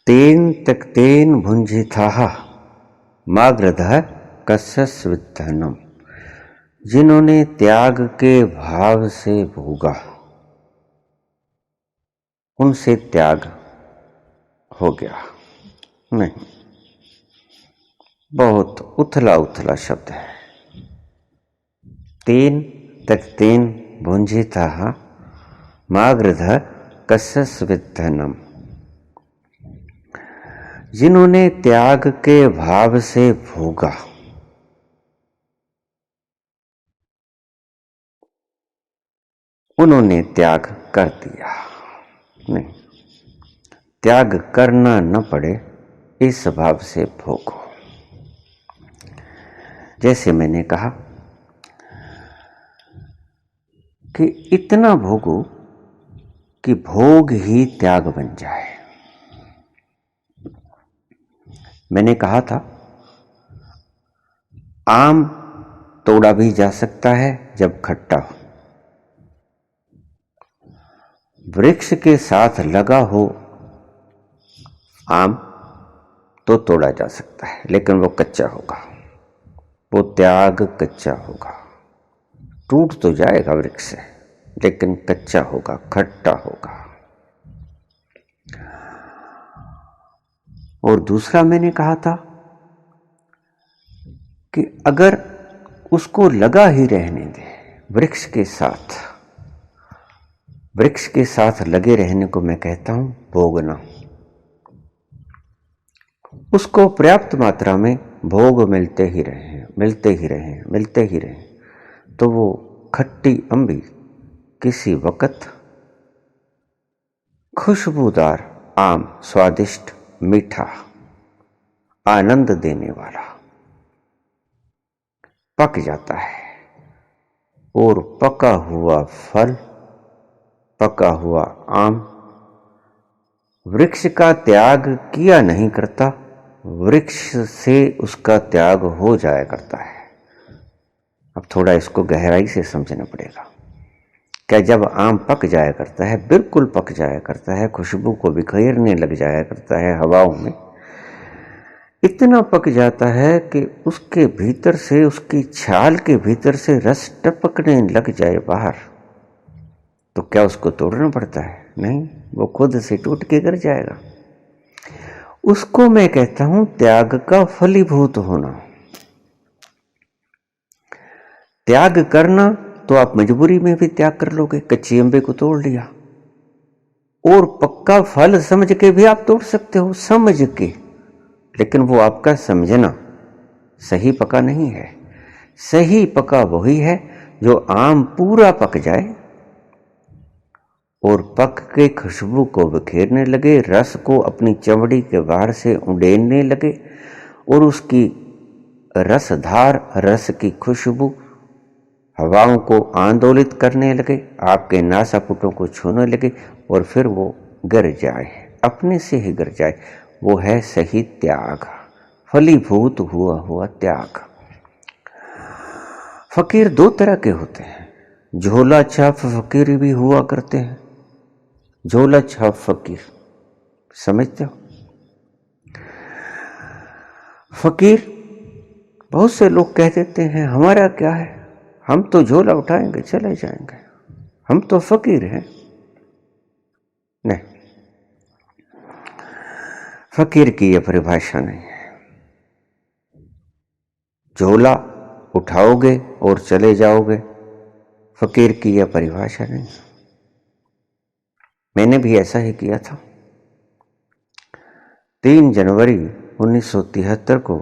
तेन त्यक्तेन भुंजिथाः मागधः कस्यस्विद्धनम्। जिन्होंने त्याग के भाव से भोगा उनसे त्याग हो गया नहीं। बहुत उथला उथला शब्द है। तेन त्यक्तेन भुंजिथाः मागधः कस्यस्विद्धनम्। जिन्होंने त्याग के भाव से भोगा उन्होंने त्याग कर दिया नहीं। त्याग करना न पड़े इस भाव से भोगो। जैसे मैंने कहा कि इतना भोगो कि भोग ही त्याग बन जाए। मैंने कहा था आम तोड़ा भी जा सकता है जब खट्टा हो, वृक्ष के साथ लगा हो आम तो तोड़ा जा सकता है, लेकिन वो कच्चा होगा, वो त्याग कच्चा होगा। टूट तो जाएगा वृक्ष से, लेकिन कच्चा होगा, खट्टा होगा। और दूसरा मैंने कहा था कि अगर उसको लगा ही रहने दे वृक्ष के साथ लगे रहने को मैं कहता हूं भोगना। उसको पर्याप्त मात्रा में भोग मिलते ही रहे तो वो खट्टी अम्बी किसी वक्त खुशबूदार आम, स्वादिष्ट, मीठा, आनंद देने वाला पक जाता है। और पका हुआ फल, पका हुआ आम वृक्ष का त्याग किया नहीं करता, वृक्ष से उसका त्याग हो जाया करता है। अब थोड़ा इसको गहराई से समझना पड़ेगा। क्या जब आम पक जाया करता है, बिल्कुल पक जाया करता है, खुशबू को बिखेरने लग जाया करता है हवाओं में, इतना पक जाता है कि उसके भीतर से, उसकी छाल के भीतर से रस टपकने लग जाए बाहर, तो क्या उसको तोड़ना पड़ता है? नहीं, वो खुद से टूट के गिर जाएगा। उसको मैं कहता हूं त्याग का फलीभूत होना। त्याग करना तो आप मजबूरी में भी त्याग कर लोगे, कच्ची अंबे को तोड़ लिया, और पक्का फल समझ के भी आप तोड़ सकते हो, समझ के, लेकिन वो आपका समझना सही पका नहीं है। सही पका वही है जो आम पूरा पक जाए और पक के खुशबू को बिखेरने लगे, रस को अपनी चमड़ी के बाहर से उड़ेलने लगे, और उसकी रसधार, रस की खुशबू हवाओं को आंदोलित करने लगे, आपके नासापुटों को छूने लगे, और फिर वो गिर जाए, अपने से ही गिर जाए। वो है सही त्याग, फलीभूत हुआ त्याग। फकीर दो तरह के होते हैं, झोला छाप फकीर भी हुआ करते हैं। झोला छाप फकीर समझते हो? फकीर, बहुत से लोग कह देते हैं हमारा क्या है, हम तो झोला उठाएंगे चले जाएंगे, हम तो फकीर हैं। नहीं, फकीर की यह परिभाषा नहीं है। झोला उठाओगे और चले जाओगे, फकीर की यह परिभाषा नहीं। मैंने भी ऐसा ही किया था। 3 जनवरी 1973 को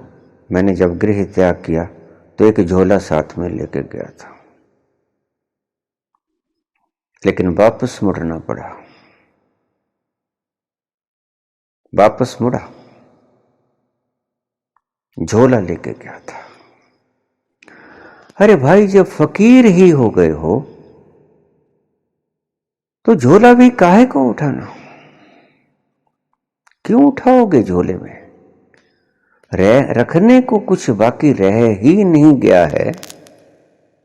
मैंने जब गृह त्याग किया तो एक झोला साथ में लेकर गया था, लेकिन वापस मुड़ना पड़ा। वापस मुड़ा, झोला लेके गया था। अरे भाई, जब फकीर ही हो गए हो तो झोला भी काहे को उठाना? क्यों उठाओगे झोले में? रखने को कुछ बाकी रह ही नहीं गया है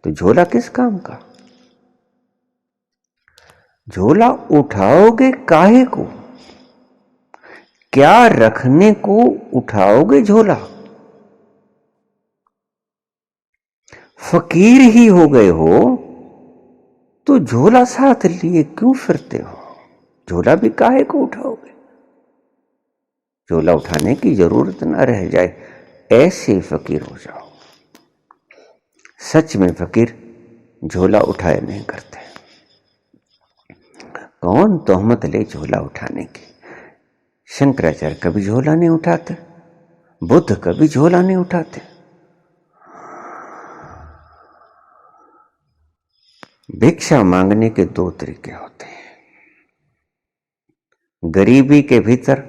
तो झोला किस काम का? झोला उठाओगे काहे को? क्या रखने को उठाओगे झोला? फकीर ही हो गए हो तो झोला साथ लिए क्यों फिरते हो? झोला भी काहे को उठाओगे? झोला उठाने की जरूरत न रह जाए, ऐसे फकीर हो जाओ। सच में फकीर झोला उठाए नहीं करते। कौन तोहमत ले झोला उठाने की? शंकराचार्य कभी झोला नहीं उठाते, बुद्ध कभी झोला नहीं उठाते। भिक्षा मांगने के दो तरीके होते हैं। गरीबी के भीतर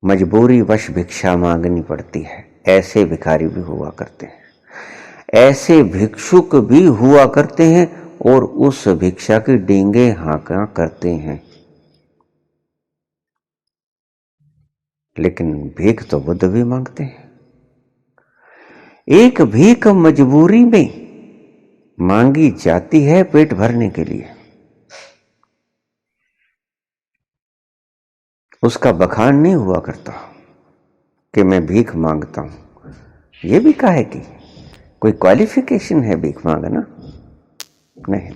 मजबूरी वश भिक्षा मांगनी पड़ती है, ऐसे भिखारी भी हुआ करते हैं। ऐसे भिक्षुक भी हुआ करते हैं और उस भिक्षा की डींगे हाँका करते हैं। लेकिन भीख तो बुद्ध भी मांगते हैं। एक भीख मजबूरी में मांगी जाती है पेट भरने के लिए। उसका बखान नहीं हुआ करता कि मैं भीख मांगता हूं। यह भी काहे की कोई क्वालिफिकेशन है भीख मांगना? नहीं।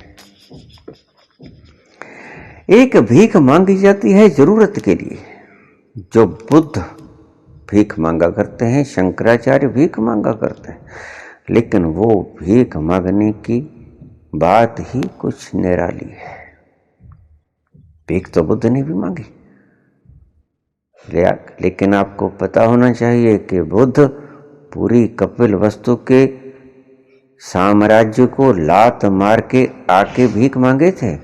एक भीख मांगी जाती है जरूरत के लिए। जो बुद्ध भीख मांगा करते हैं, शंकराचार्य भीख मांगा करते हैं, लेकिन वो भीख मांगने की बात ही कुछ निराली है। भीख तो बुद्ध ने भी मांगी, लेकिन आपको पता होना चाहिए कि बुद्ध पूरी कपिलवस्तु के साम्राज्य को लात मार के आके भीख मांगे थे।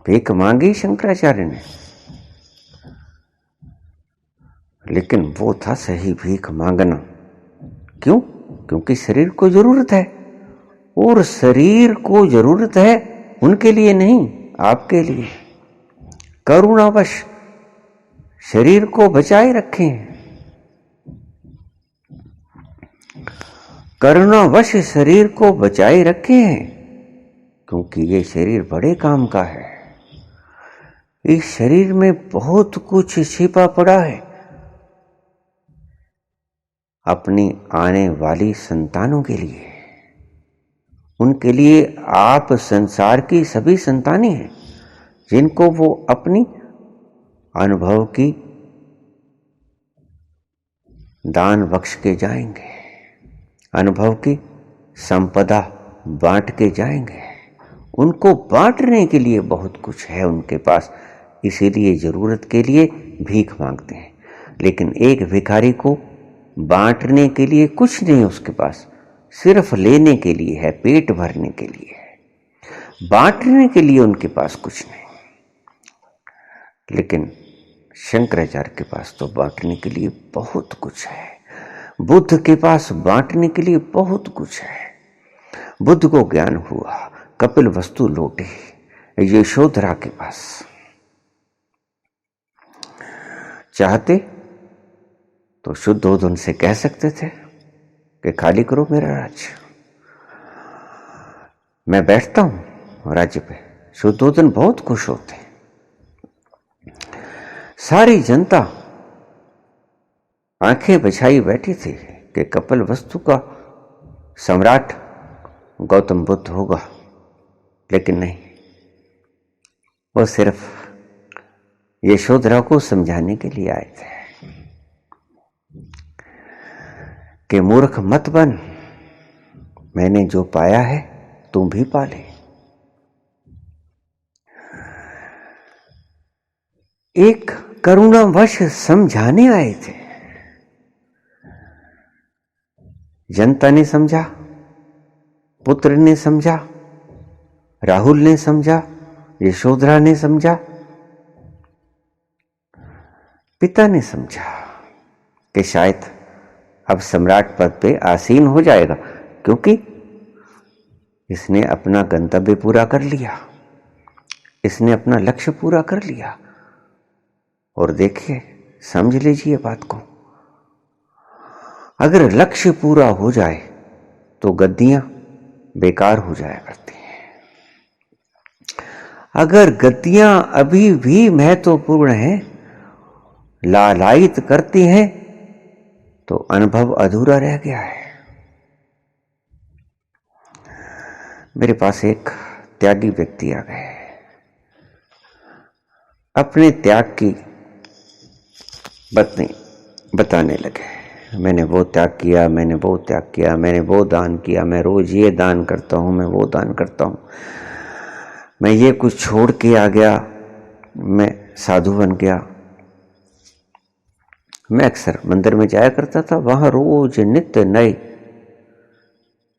भीख मांगी शंकराचार्य ने, लेकिन वो था सही भीख मांगना। क्यों? क्योंकि शरीर को जरूरत है, और शरीर को जरूरत है उनके लिए नहीं, आपके लिए। करुणावश शरीर को बचाए रखें। करुणावश शरीर को बचाए रखें, क्योंकि ये शरीर बड़े काम का है। इस शरीर में बहुत कुछ छिपा पड़ा है। अपनी आने वाली संतानों के लिए, उनके लिए आप संसार की सभी संतानें हैं, जिनको वो अपनी अनुभव की दान बख्श के जाएंगे, अनुभव की संपदा बांट के जाएंगे। उनको बांटने के लिए बहुत कुछ है उनके पास, इसीलिए जरूरत के लिए भीख मांगते हैं। लेकिन एक भिखारी को बांटने के लिए कुछ नहीं उसके पास, सिर्फ लेने के लिए है, पेट भरने के लिए है। बांटने के लिए उनके पास कुछ नहीं। लेकिन शंकराचार्य के पास तो बांटने के लिए बहुत कुछ है। बुद्ध के पास बांटने के लिए बहुत कुछ है। बुद्ध को ज्ञान हुआ, कपिलवस्तु लौटी यशोधरा के पास। चाहते तो शुद्धोधन से कह सकते थे कि खाली करो मेरा राज्य, मैं बैठता हूं राज्य पे। शुद्धोधन बहुत खुश होते। सारी जनता आंखें बिछाई बैठी थी कि कपिलवस्तु का सम्राट गौतम बुद्ध होगा, लेकिन नहीं, वो सिर्फ यशोधरा को समझाने के लिए आए थे कि मूर्ख मत बन, मैंने जो पाया है तुम भी पा ले। एक करुणावश समझाने आए थे। जनता ने समझा, पुत्र ने समझा, राहुल ने समझा, यशोधरा ने समझा, पिता ने समझा कि शायद अब सम्राट पद पे आसीन हो जाएगा, क्योंकि इसने अपना गंतव्य पूरा कर लिया, इसने अपना लक्ष्य पूरा कर लिया। और देखिए, समझ लीजिए बात को, अगर लक्ष्य पूरा हो जाए तो गद्दियां बेकार हो जाया करती हैं। अगर गतियां अभी भी महत्वपूर्ण हैं, लालायित करती हैं, तो अनुभव अधूरा रह गया है। मेरे पास एक त्यागी व्यक्ति आ गए, अपने त्याग की बातें बताने लगे। मैंने वो त्याग किया, मैंने वो त्याग किया, मैंने वो दान किया, मैं रोज ये दान करता हूँ, मैं वो दान करता हूँ, मैं ये कुछ छोड़ के आ गया, मैं साधु बन गया। मैं अक्सर मंदिर में जाया करता था, वहां रोज नित्य नए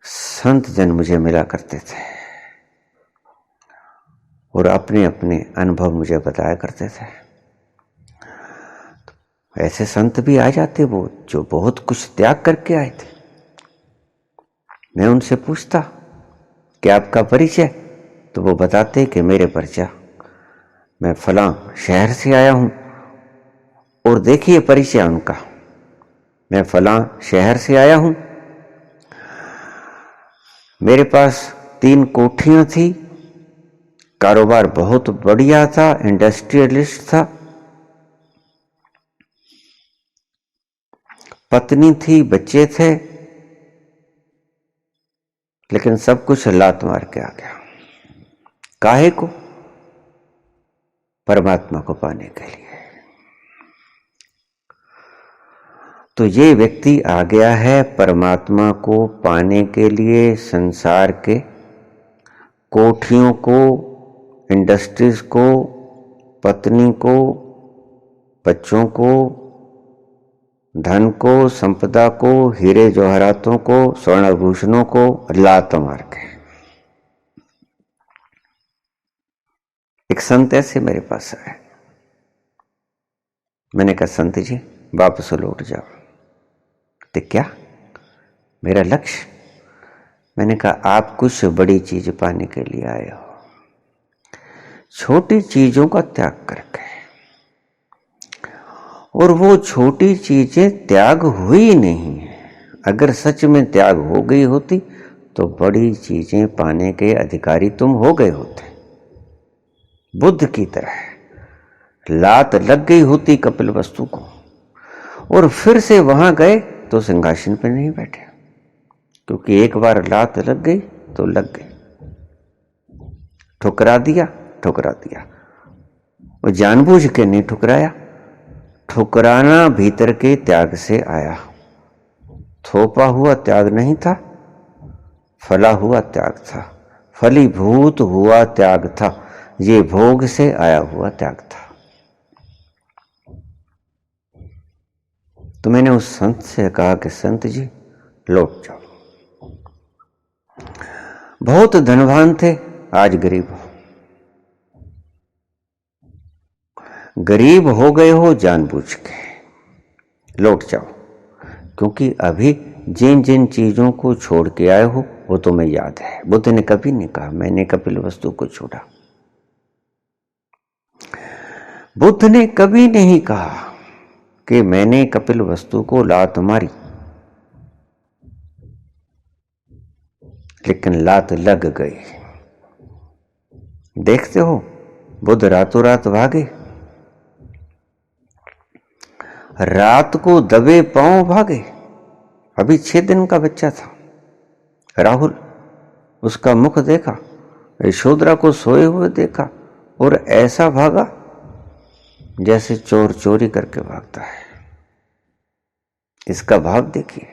संत जन मुझे मिला करते थे और अपने अपने अनुभव मुझे बताया करते थे। ऐसे संत भी आ जाते वो जो बहुत कुछ त्याग करके आए थे। मैं उनसे पूछता कि आपका परिचय, तो वो बताते कि मेरे परिचय, मैं फलां शहर से आया हूं, और देखिए परिचय उनका, मैं फलां शहर से आया हूं, मेरे पास 3 कोठियां थी, कारोबार बहुत बढ़िया था, इंडस्ट्रियलिस्ट था, पत्नी थी, बच्चे थे, लेकिन सब कुछ लात मार के आ गया। काहे को? परमात्मा को पाने के लिए। तो ये व्यक्ति आ गया है परमात्मा को पाने के लिए, संसार के कोठियों को, इंडस्ट्रीज को, पत्नी को, बच्चों को, धन को, संपदा को, हीरे जवाहरातों को, स्वर्ण आभूषणों को लात मार के। एक संत ऐसे मेरे पास आए, मैंने कहा संत जी वापस लौट जाओ। तो क्या? मेरा लक्ष्य? मैंने कहा आप कुछ बड़ी चीज पाने के लिए आए हो, छोटी चीजों का त्याग करके, और वो छोटी चीजें त्याग हुई नहीं है। अगर सच में त्याग हो गई होती तो बड़ी चीजें पाने के अधिकारी तुम हो गए होते। बुद्ध की तरह लात लग गई होती कपिलवस्तु को, और फिर से वहां गए तो सिंहासन पर नहीं बैठे, क्योंकि एक बार लात लग गई तो लग गई। ठुकरा दिया, ठुकरा दिया, और जानबूझ के नहीं ठुकराया। ठुकराना भीतर के त्याग से आया, थोपा हुआ त्याग नहीं था, फला हुआ त्याग था, फलीभूत हुआ त्याग था, ये भोग से आया हुआ त्याग था। तो मैंने उस संत से कहा कि संत जी लौट जाओ। बहुत धनवान थे, आज गरीब हो, गरीब हो गए हो जानबूझ के, लौट जाओ। क्योंकि अभी जिन जिन चीजों को छोड़ के आए हो वो तुम्हें याद है। बुद्ध ने कभी नहीं कहा मैंने कपिलवस्तु को छोड़ा। बुद्ध ने कभी नहीं कहा कि मैंने कपिलवस्तु को लात मारी, लेकिन लात लग गई। देखते हो बुद्ध रातों रात भागे, रात को दबे पांव भागे। अभी 6 दिन का बच्चा था राहुल, उसका मुख देखा, यशोधरा को सोए हुए देखा, और ऐसा भागा जैसे चोर चोरी करके भागता है। इसका भाव देखिए,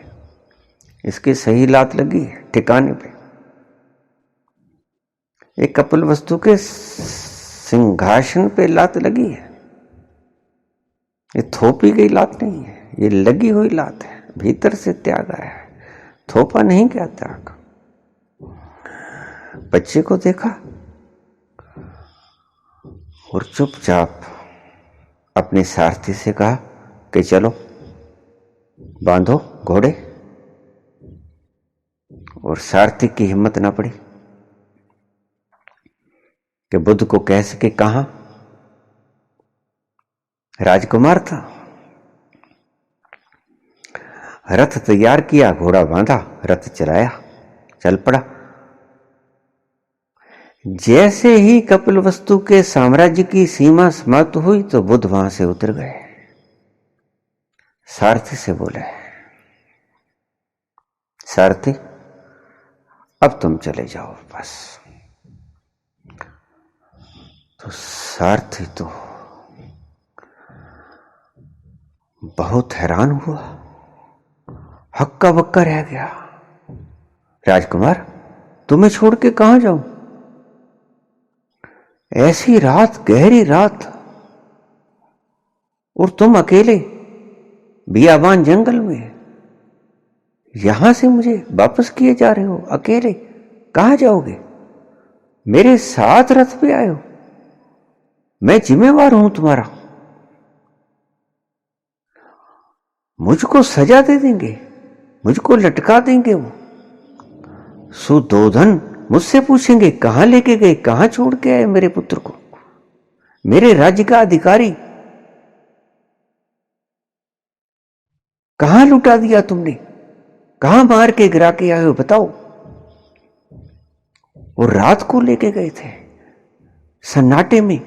इसकी सही लात लगी है ठिकाने पे। एक कपिलवस्तु के सिंहासन पे लात लगी है। ये थोपी गई लात नहीं है, ये लगी हुई लात है, भीतर से त्याग आया है, थोपा नहीं क्या त्याग। बच्चे को देखा और चुपचाप अपने सारथी से कहा कि चलो बांधो घोड़े, और सारथी की हिम्मत ना पड़ी कि बुद्ध को कह सके। कहां? राजकुमार था। रथ तैयार किया, घोड़ा बांधा, रथ चलाया, चल पड़ा। जैसे ही कपिलवस्तु के साम्राज्य की सीमा समाप्त हुई तो बुद्ध वहां से उतर गए। सारथी से बोले, सारथी अब तुम चले जाओ बस। तो सारथी तो बहुत हैरान हुआ, हक्का बक्का रह गया। राजकुमार तुम्हें छोड़ के कहां जाऊं? ऐसी रात, गहरी रात, और तुम अकेले बियाबान जंगल में, यहां से मुझे वापस किए जा रहे हो अकेले? कहां जाओगे? मेरे साथ रथ पे आए हो, मैं जिम्मेवार हूं तुम्हारा। मुझको सजा दे देंगे, मुझको लटका देंगे। वो सुदोधन मुझसे पूछेंगे कहां लेके गए, कहां छोड़ के आए मेरे पुत्र को, मेरे राज्य का अधिकारी कहां लुटा दिया तुमने, कहां मार के गिरा के आए हो बताओ। वो रात को लेके गए थे सन्नाटे में,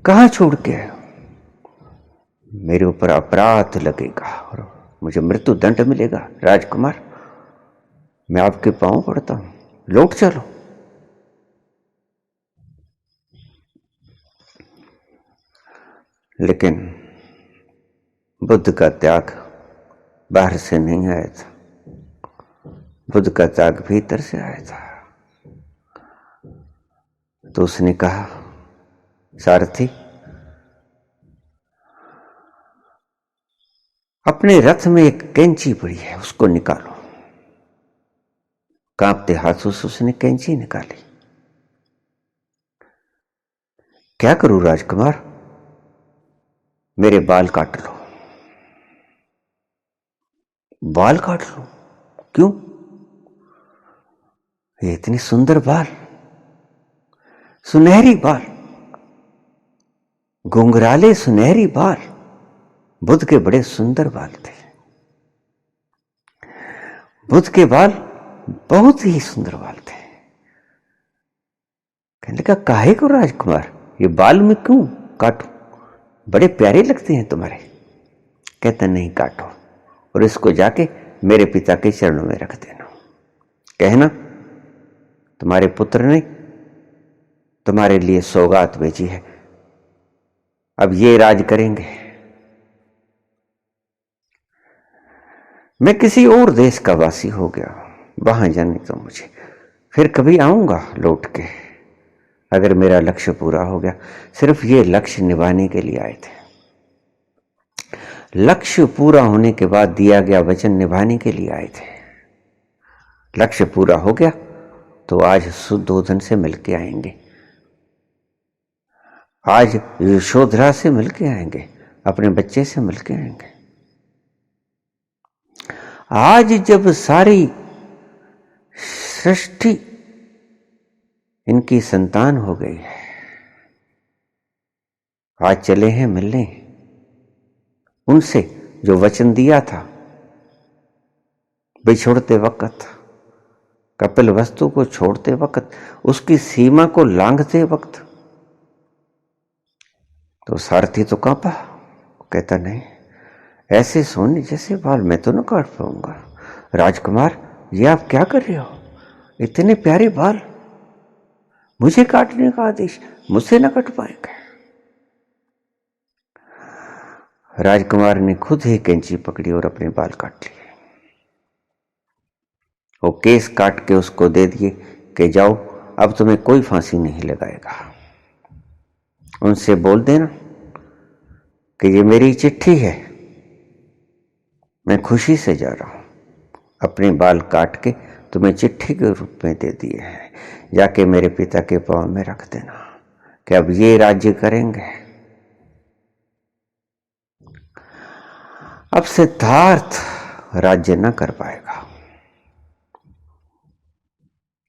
कहां छोड़ के आए हो? मेरे ऊपर अपराध लगेगा और मुझे मृत्यु दंड मिलेगा। राजकुमार मैं आपके पांव पड़ता हूं, लौट चलो। लेकिन बुद्ध का त्याग बाहर से नहीं आया था, बुद्ध का त्याग भीतर से आया था। तो उसने कहा, सारथी अपने रथ में एक कैंची पड़ी है, उसको निकालो। कांपते हाथों से उसने कैंची निकाली। क्या करूं राजकुमार? मेरे बाल काट लो। बाल काट लो? क्यों? ये इतने सुंदर बाल, सुनहरी बाल, घुंघराले सुनहरी बाल। बुद्ध के बड़े सुंदर बाल थे, बुद्ध के बाल बहुत ही सुंदर बाल थे। कहने लगा, काहे को राजकुमार, ये बाल में क्यों काटूं, बड़े प्यारे लगते हैं तुम्हारे। कहता, नहीं काटो, और इसको जाके मेरे पिता के चरणों में रख देना। कहना तुम्हारे पुत्र ने तुम्हारे लिए सौगात भेजी है, अब ये राज करेंगे। मैं किसी और देश का वासी हो गया, वहां जाने तो मुझे, फिर कभी आऊंगा लौट के, अगर मेरा लक्ष्य पूरा हो गया। सिर्फ ये लक्ष्य निभाने के लिए आए थे, लक्ष्य पूरा होने के बाद दिया गया वचन निभाने के लिए आए थे। लक्ष्य पूरा हो गया तो आज सुद्धोधन से मिलके आएंगे, आज यशोधरा से मिलके आएंगे, अपने बच्चे से मिलके आएंगे। आज जब सारी सृष्टि इनकी संतान हो गई है, आज चले हैं मिलने उनसे जो वचन दिया था बिछोड़ते वक्त, कपिल वस्तु को छोड़ते वक्त, उसकी सीमा को लांघते वक्त। तो सारथी तो कांपा, कहता, नहीं, ऐसे सोने जैसे बाल मैं तो न काट पाऊंगा। राजकुमार ये आप क्या कर रहे हो, इतने प्यारे बाल, मुझे काटने का आदेश, मुझसे न कट पाएंगे। राजकुमार ने खुद ही कैंची पकड़ी और अपने बाल काट लिए। वो केस काट के उसको दे दिए कि जाओ, अब तुम्हें कोई फांसी नहीं लगाएगा। उनसे बोल देना कि ये मेरी चिट्ठी है, मैं खुशी से जा रहा हूं, अपने बाल काट के तुम्हें चिट्ठी के रूप में दे दिए हैं, जाके मेरे पिता के पांव में रख देना कि अब ये राज्य करेंगे। अब सिद्धार्थ राज्य न कर पाएगा।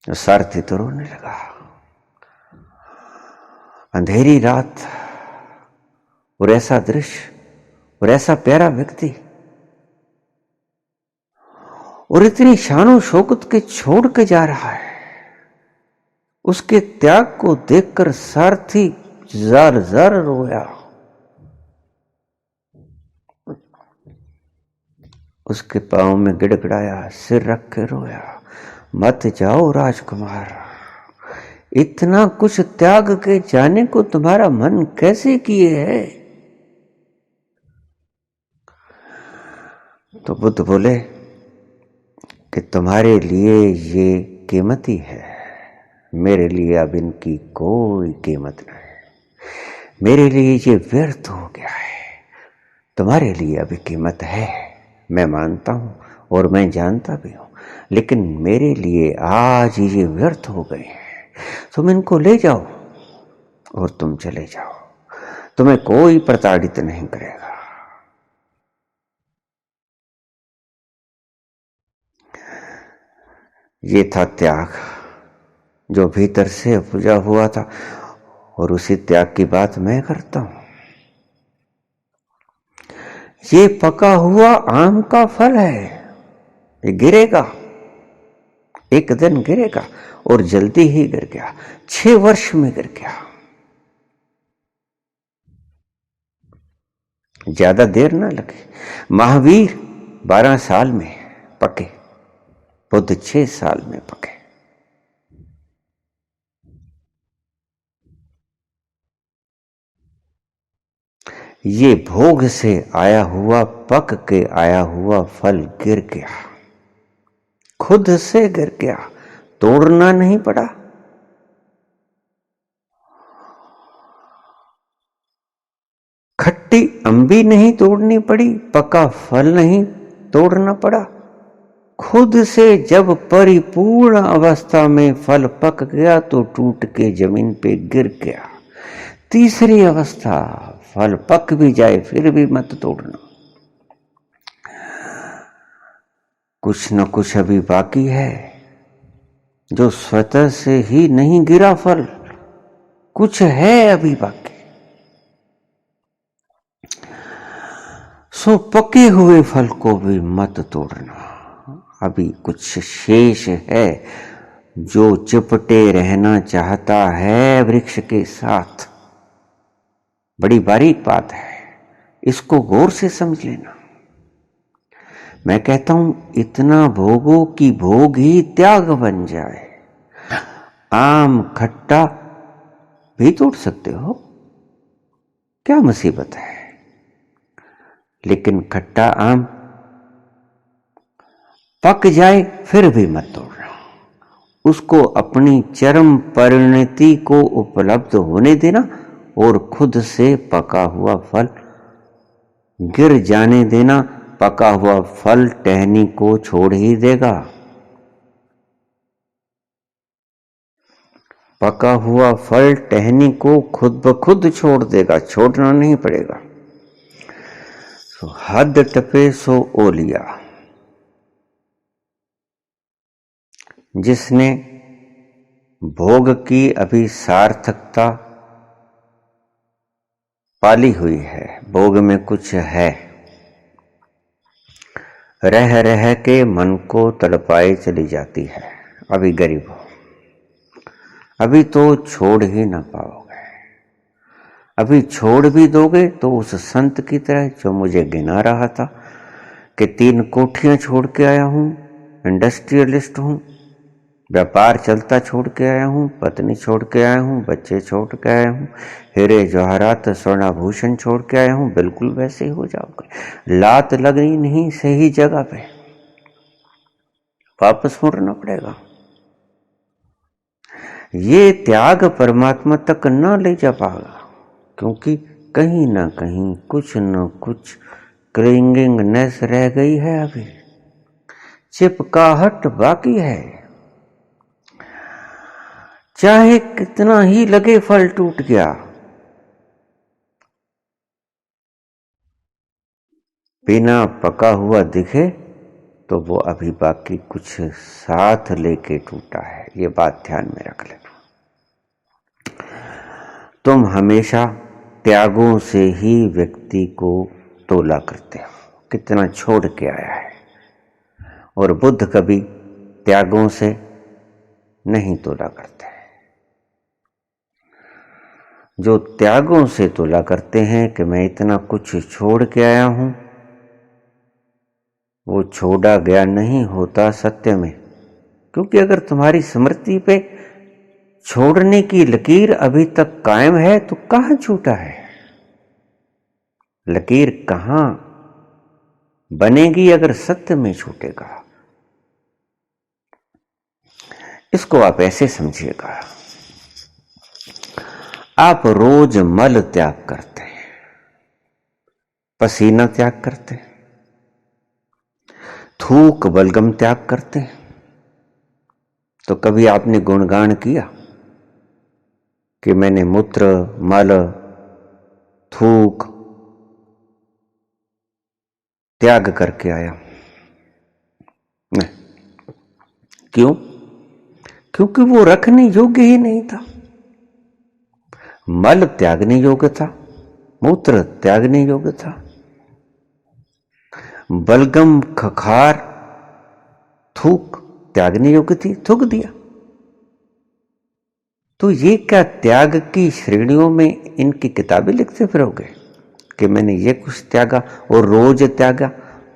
सारथी तो रोने लगा। अंधेरी रात और ऐसा दृश्य और ऐसा प्यारा व्यक्ति और इतनी शानो शौकत के छोड़ के जा रहा है। उसके त्याग को देखकर सारथी जार जार रोया। उसके पांव में गिड़गिड़ाया, सिर रख के रोया, मत जाओ राजकुमार, इतना कुछ त्याग के जाने को तुम्हारा मन कैसे किए है? तो बुद्ध बोले कि तुम्हारे लिए ये कीमती है, मेरे लिए अब इनकी कोई कीमत नहीं, मेरे लिए ये व्यर्थ हो गया है। तुम्हारे लिए अभी कीमत है, मैं मानता हूं और मैं जानता भी हूं, लेकिन मेरे लिए आज ये व्यर्थ हो गए हैं। तुम इनको ले जाओ और तुम चले जाओ, तुम्हें कोई प्रताड़ित नहीं करेगा। ये था त्याग जो भीतर से उपजा हुआ था, और उसी त्याग की बात मैं करता हूं। ये पका हुआ आम का फल है, ये गिरेगा, एक दिन गिरेगा, और जल्दी ही गिर गया, 6 वर्ष में गिर गया, ज्यादा देर ना लगे। महावीर 12 साल में पके, बुद्ध 6 साल में पके। ये भोग से आया हुआ, पक के आया हुआ फल गिर गया, खुद से गिर गया, तोड़ना नहीं पड़ा। खट्टी अंबी नहीं तोड़नी पड़ी, पका फल नहीं तोड़ना पड़ा, खुद से जब परिपूर्ण अवस्था में फल पक गया तो टूट के जमीन पे गिर गया। तीसरी अवस्था, फल पक भी जाए फिर भी मत तोड़ना। कुछ न कुछ अभी बाकी है, जो स्वतः से ही नहीं गिरा फल, कुछ है अभी बाकी। सो पके हुए फल को भी मत तोड़ना, अभी कुछ शेष है जो चिपटे रहना चाहता है वृक्ष के साथ। बड़ी बारीक बात है, इसको गौर से समझ लेना। मैं कहता हूं इतना भोगो कि भोग ही त्याग बन जाए। आम खट्टा भी तोड़ सकते हो, क्या मुसीबत है, लेकिन खट्टा आम पक जाए फिर भी मत तोड़ना, उसको अपनी चरम परिणति को उपलब्ध होने देना और खुद से पका हुआ फल गिर जाने देना। पका हुआ फल टहनी को छोड़ ही देगा, पका हुआ फल टहनी को खुद ब खुद छोड़ देगा, छोड़ना नहीं पड़ेगा। हद टपे सो ओलिया, जिसने भोग की अभी सार्थकता पाली हुई है, भोग में कुछ है, रह रह के मन को तड़पाए चली जाती है। अभी गरीब हो, अभी तो छोड़ ही ना पाओगे, अभी छोड़ भी दोगे तो उस संत की तरह जो मुझे गिना रहा था कि 3 कोठियां छोड़ के आया हूं, इंडस्ट्रियलिस्ट हूं, व्यापार चलता छोड़ के आया हूं, पत्नी छोड़ के आया हूं, बच्चे छोड़ के आया हूं, हीरे जवाहरात स्वर्णाभूषण छोड़ के आया हूं, बिल्कुल वैसे ही हो जाओगे। लात लगनी नहीं सही जगह पे, वापस मुड़ना पड़ेगा। ये त्याग परमात्मा तक न ले जा पाएगा, क्योंकि कहीं ना कहीं कुछ न कुछ क्लिंगिंगनेस रह गई है, अभी चिपकाहट बाकी है। चाहे कितना ही लगे फल टूट गया, बिना पका हुआ दिखे तो वो अभी बाकी कुछ साथ लेके टूटा है, ये बात ध्यान में रख लेना। तुम हमेशा त्यागों से ही व्यक्ति को तोला करते हो, कितना छोड़ के आया है, और बुद्ध कभी त्यागों से नहीं तोला करते। जो त्यागों से तुला करते हैं कि मैं इतना कुछ छोड़ के आया हूं, वो छोड़ा गया नहीं होता सत्य में। क्योंकि अगर तुम्हारी स्मृति पे छोड़ने की लकीर अभी तक कायम है तो कहां छूटा है? लकीर कहां बनेगी अगर सत्य में छूटेगा? इसको आप ऐसे समझिएगा, आप रोज मल त्याग करते हैं, पसीना त्याग करते हैं, थूक बलगम त्याग करते हैं, तो कभी आपने गुणगान किया कि मैंने मूत्र, मल, थूक त्याग करके आया? नहीं। क्यों? क्योंकि वो रखने योग्य ही नहीं था। मल त्यागने योग्य था, मूत्र त्यागने योग्य था, बलगम, खखार, थूक त्यागने योग्य थी, थूक दिया। तो ये क्या त्याग की श्रेणियों में इनकी किताबें लिखते फिरोगे कि मैंने ये कुछ त्यागा और रोज त्यागा?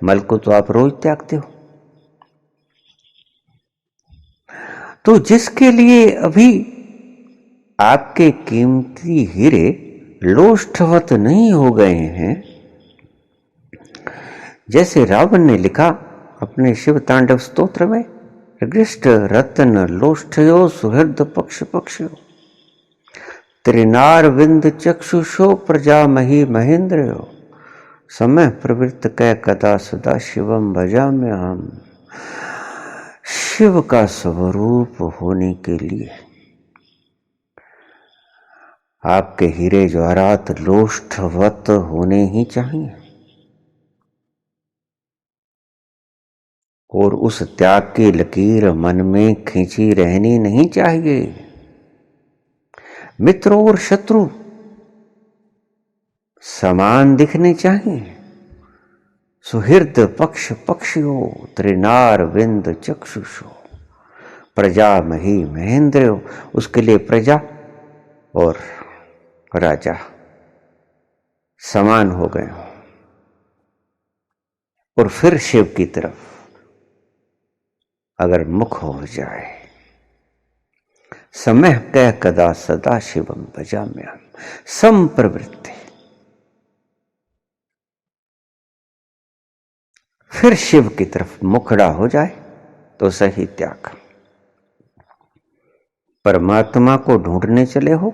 मल को तो आप रोज त्यागते हो। तो जिसके लिए अभी आपके कीमती हीरे लोष्ठवत नहीं हो गए हैं, जैसे रावण ने लिखा अपने शिव तांडव स्तोत्र में, गृष्ट रत्न लोष्ठयो सुहृद पक्ष पक्षयो त्रिनार विंद चक्षुषो प्रजा मही महेंद्रयो समय प्रवृत्त कै कदा सदा शिवम भजाम्य हम। शिव का स्वरूप होने के लिए आपके हीरे जवाहरात लोष्ठवत होने ही चाहिए, और उस त्याग की लकीर मन में खींची रहनी नहीं चाहिए। मित्र और शत्रु समान दिखने चाहिए। सुहृद पक्ष पक्षियो त्रिनार विंद चक्षुषो प्रजा मही महेंद्र, उसके लिए प्रजा और राजा समान हो गए हो। और फिर शिव की तरफ अगर मुख हो जाए, समय कह कदा सदा शिवम भजाम्यहम् संप्रवृत्ति, फिर शिव की तरफ मुखड़ा हो जाए तो सही त्याग। परमात्मा को ढूंढने चले हो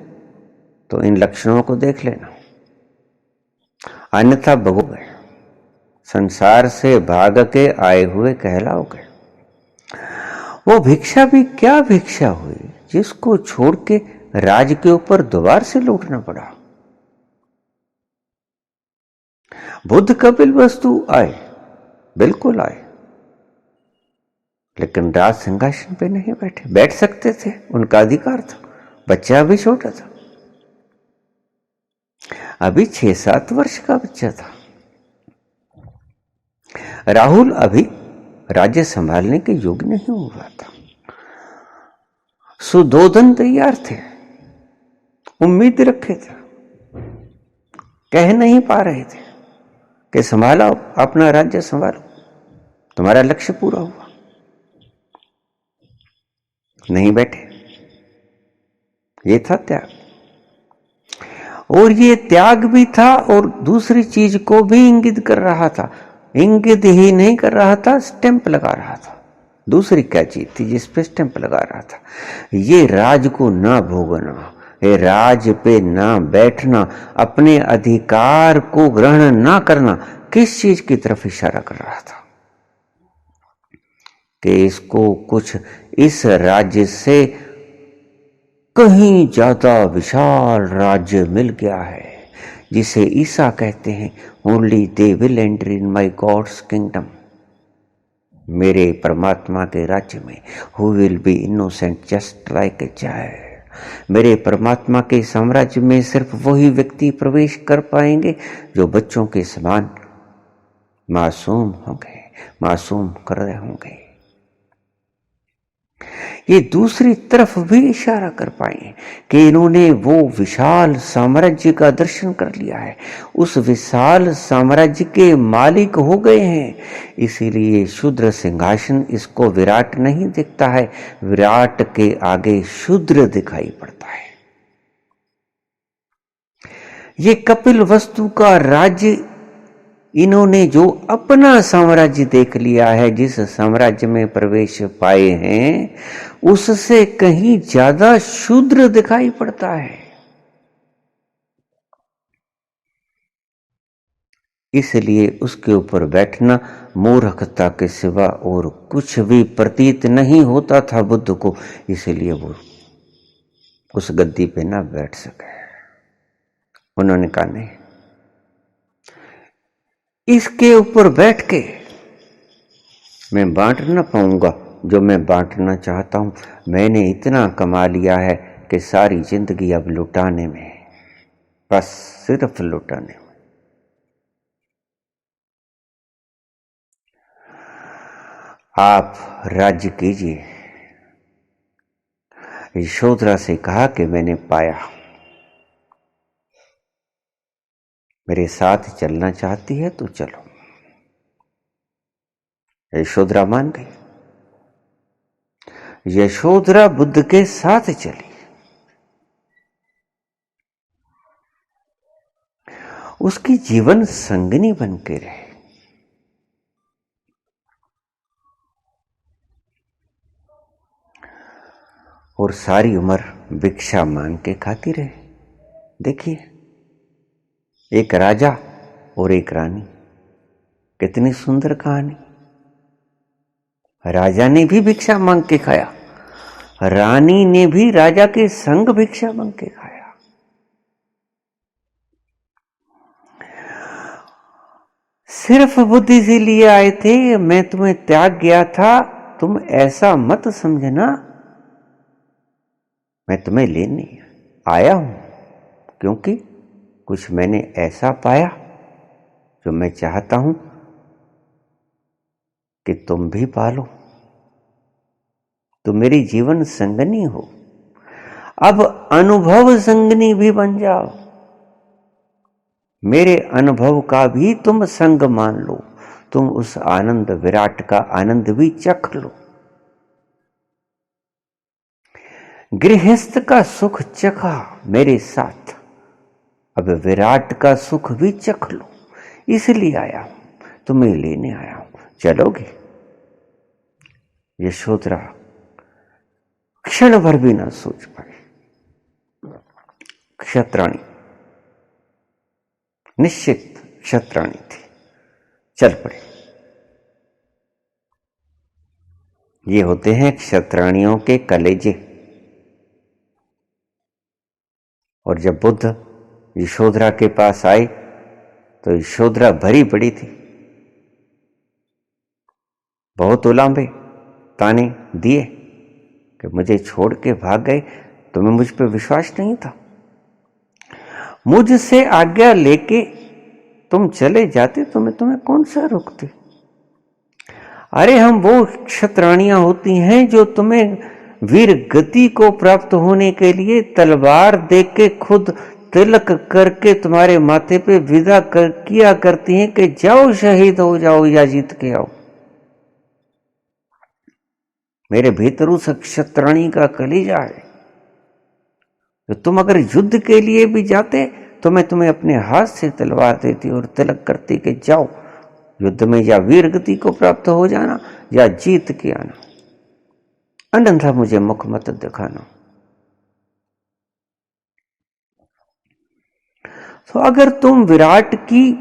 तो इन लक्षणों को देख लेना, अन्यथा भगोगे, संसार से भाग के आए हुए कहलाओगे। वो भिक्षा भी क्या भिक्षा हुई जिसको छोड़ के राज के ऊपर द्वार से लूटना पड़ा। बुद्ध कपिल वस्तु आए, बिल्कुल आए, लेकिन राज सिंहासन पे नहीं बैठे। बैठ सकते थे, उनका अधिकार था, बच्चा भी छोटा था, अभी 6-7 वर्ष का बच्चा था। राहुल अभी राज्य संभालने के योग्य नहीं हुआ था। सुदोधन तैयार थे, उम्मीद रखे थे, कह नहीं पा रहे थे कि संभालो, अपना राज्य संभालो, तुम्हारा लक्ष्य पूरा हुआ, नहीं बैठे। ये था त्याग। और ये त्याग भी था और दूसरी चीज को भी इंगित कर रहा था। इंगित ही नहीं कर रहा था, स्टैंप लगा रहा था। दूसरी क्या चीज थी जिस पे स्टैंप लगा रहा था? ये राज को ना भोगना, ये राज पे ना बैठना, अपने अधिकार को ग्रहण ना करना। किस चीज की तरफ इशारा कर रहा था? कि इसको कुछ इस राज्य से कहीं ज्यादा विशाल राज्य मिल गया है, जिसे ईसा कहते हैं, only they will enter in my God's kingdom. मेरे परमात्मा के राज्य में who will be innocent just like a child. मेरे परमात्मा के साम्राज्य में सिर्फ वही व्यक्ति प्रवेश कर पाएंगे जो बच्चों के समान मासूम होंगे, मासूम कर रहे होंगे। ये दूसरी तरफ भी इशारा कर पाए कि इन्होंने वो विशाल साम्राज्य का दर्शन कर लिया है, उस विशाल साम्राज्य के मालिक हो गए हैं। इसीलिए शूद्र सिंहासन इसको विराट नहीं दिखता है, विराट के आगे शूद्र दिखाई पड़ता है। ये कपिल वस्तु का राज्य, इन्होंने जो अपना साम्राज्य देख लिया है, जिस साम्राज्य में प्रवेश पाए हैं, उससे कहीं ज्यादा शूद्र दिखाई पड़ता है। इसलिए उसके ऊपर बैठना मूर्खता के सिवा और कुछ भी प्रतीत नहीं होता था बुद्ध को, इसलिए वो उस गद्दी पे ना बैठ सके। उन्होंने कहा नहीं, इसके ऊपर बैठ के मैं बांट ना पाऊंगा जो मैं बांटना चाहता हूं। मैंने इतना कमा लिया है कि सारी जिंदगी अब लुटाने में, बस सिर्फ लुटाने में। आप राज्य कीजिए। यशोधरा से कहा कि मैंने पाया, मेरे साथ चलना चाहती है तो चलो। यशोधरा मान गई। यशोधरा बुद्ध के साथ चली। उसकी जीवन संगिनी बन के रहे। और सारी उम्र भिक्षा मांग के खाती रहे। देखिए, एक राजा और एक रानी, कितनी सुंदर कहानी। राजा ने भी भिक्षा मांग के खाया, रानी ने भी राजा के संग भिक्षा मांग के खाया। सिर्फ बुद्धि से लिए आए थे, मैं तुम्हें त्याग गया था, तुम ऐसा मत समझना। मैं तुम्हें लेने आया हूं क्योंकि कुछ मैंने ऐसा पाया जो मैं चाहता हूं कि तुम भी पालो, तुम मेरी जीवन संगनी हो। अब अनुभव संगनी भी बन जाओ, मेरे अनुभव का भी तुम संग मान लो, तुम उस आनंद विराट का आनंद भी चख लो। गृहस्थ का सुख चखा मेरे साथ, अब विराट का सुख भी चख लो। इसलिए आया हूं, तुम्हें लेने आया हूं, चलोगे? यशोधरा क्षण भर भी ना सोच पाई। क्षत्राणी, निश्चित क्षत्राणी थी, चल पड़े। ये होते हैं क्षत्राणियों के कलेजे। और जब बुद्ध यशोधरा के पास आए तो यशोधरा भरी पड़ी थी, बहुत उलांबे ताने दिए कि मुझे छोड़ के भाग गए, तुम्हें मुझ पर विश्वास नहीं था, मुझसे आज्ञा लेके तुम चले जाते तो मैं तुम्हें कौन सा रोकती। अरे हम वो क्षत्राणियां होती हैं जो तुम्हें वीर गति को प्राप्त होने के लिए तलवार दे के खुद तिलक करके तुम्हारे माथे पे विदा किया करती हैं कि जाओ शहीद हो जाओ या जीत के आओ। मेरे भीतर उस क्षत्राणी का कलेजा है। तो तुम अगर युद्ध के लिए भी जाते तो मैं तुम्हें अपने हाथ से तलवार देती और तिलक करती कि जाओ युद्ध में, या वीर गति को प्राप्त हो जाना या जीत के आना, अन्यथा मुझे मुख मत दिखाना। तो अगर तुम विराट की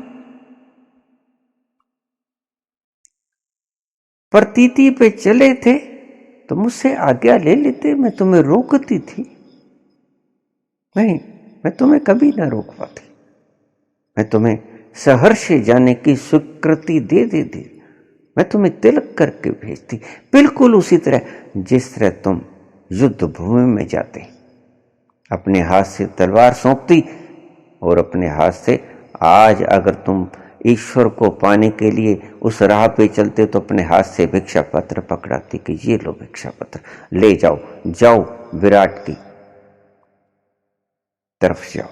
प्रतीति पे चले थे तो मुझसे आज्ञा ले लेते, मैं तुम्हें रोकती थी नहीं, मैं तुम्हें कभी ना रोक पाती। मैं तुम्हें सहर्ष जाने की स्वीकृति दे देती, मैं तुम्हें तिलक करके भेजती, बिल्कुल उसी तरह जिस तरह तुम युद्ध भूमि में जाते, अपने हाथ से तलवार सौंपती और अपने हाथ से, आज अगर तुम ईश्वर को पाने के लिए उस राह पे चलते तो अपने हाथ से भिक्षा पत्र पकड़ाती कि ये लो भिक्षा पत्र, ले जाओ, जाओ विराट की तरफ जाओ,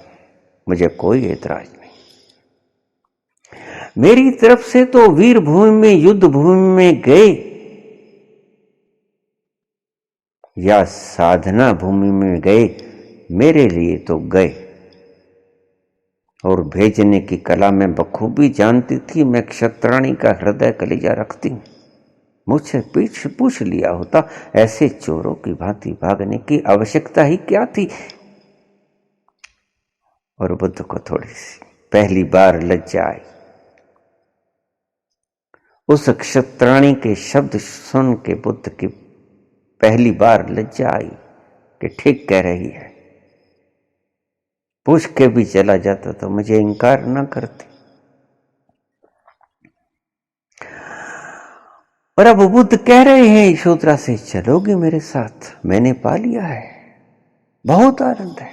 मुझे कोई एतराज नहीं। मेरी तरफ से तो वीर भूमि में, युद्ध भूमि में गए या साधना भूमि में गए, मेरे लिए तो गए। और भेजने की कला में बखूबी जानती थी। मैं क्षत्राणी का हृदय कलेजा रखती हूं। मुझसे पूछ लिया होता ऐसे चोरों की भांति भागने की आवश्यकता ही क्या थी। और बुद्ध को थोड़ी सी पहली बार लज्जा आई। उस क्षत्राणी के शब्द सुन के बुद्ध की पहली बार लज्जा आई कि ठीक कह रही है। पूछ के भी चला जाता तो मुझे इनकार ना करती। और अब बुद्ध कह रहे हैं यशोधरा से, चलोगे मेरे साथ, मैंने पा लिया है, बहुत आनंद है।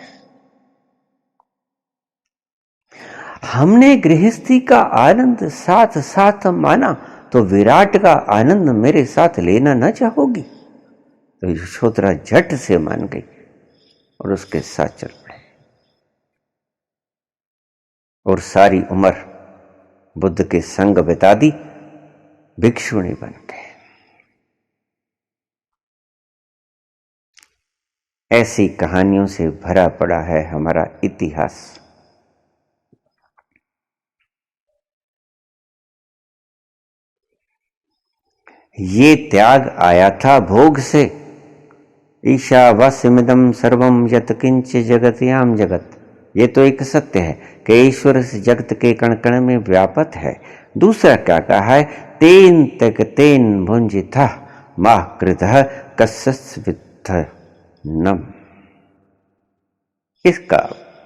हमने गृहस्थी का आनंद साथ साथ माना, तो विराट का आनंद मेरे साथ लेना न चाहोगी? तो यशोधरा झट से मान गई और उसके साथ चल पड़े और सारी उम्र बुद्ध के संग बिता दी, भिक्षुणी बन गए। ऐसी कहानियों से भरा पड़ा है हमारा इतिहास। ये त्याग आया था भोग से। ईशावास्यमिदं सर्वम यत् किंच जगत्याम जगत। ये तो एक सत्य है कि ईश्वर इस जगत के कण कण में व्यापक है। दूसरा क्या कहा है? तेन तक तेन भुंजिता माह कृतः कस्यस्वित्थ नम। इसका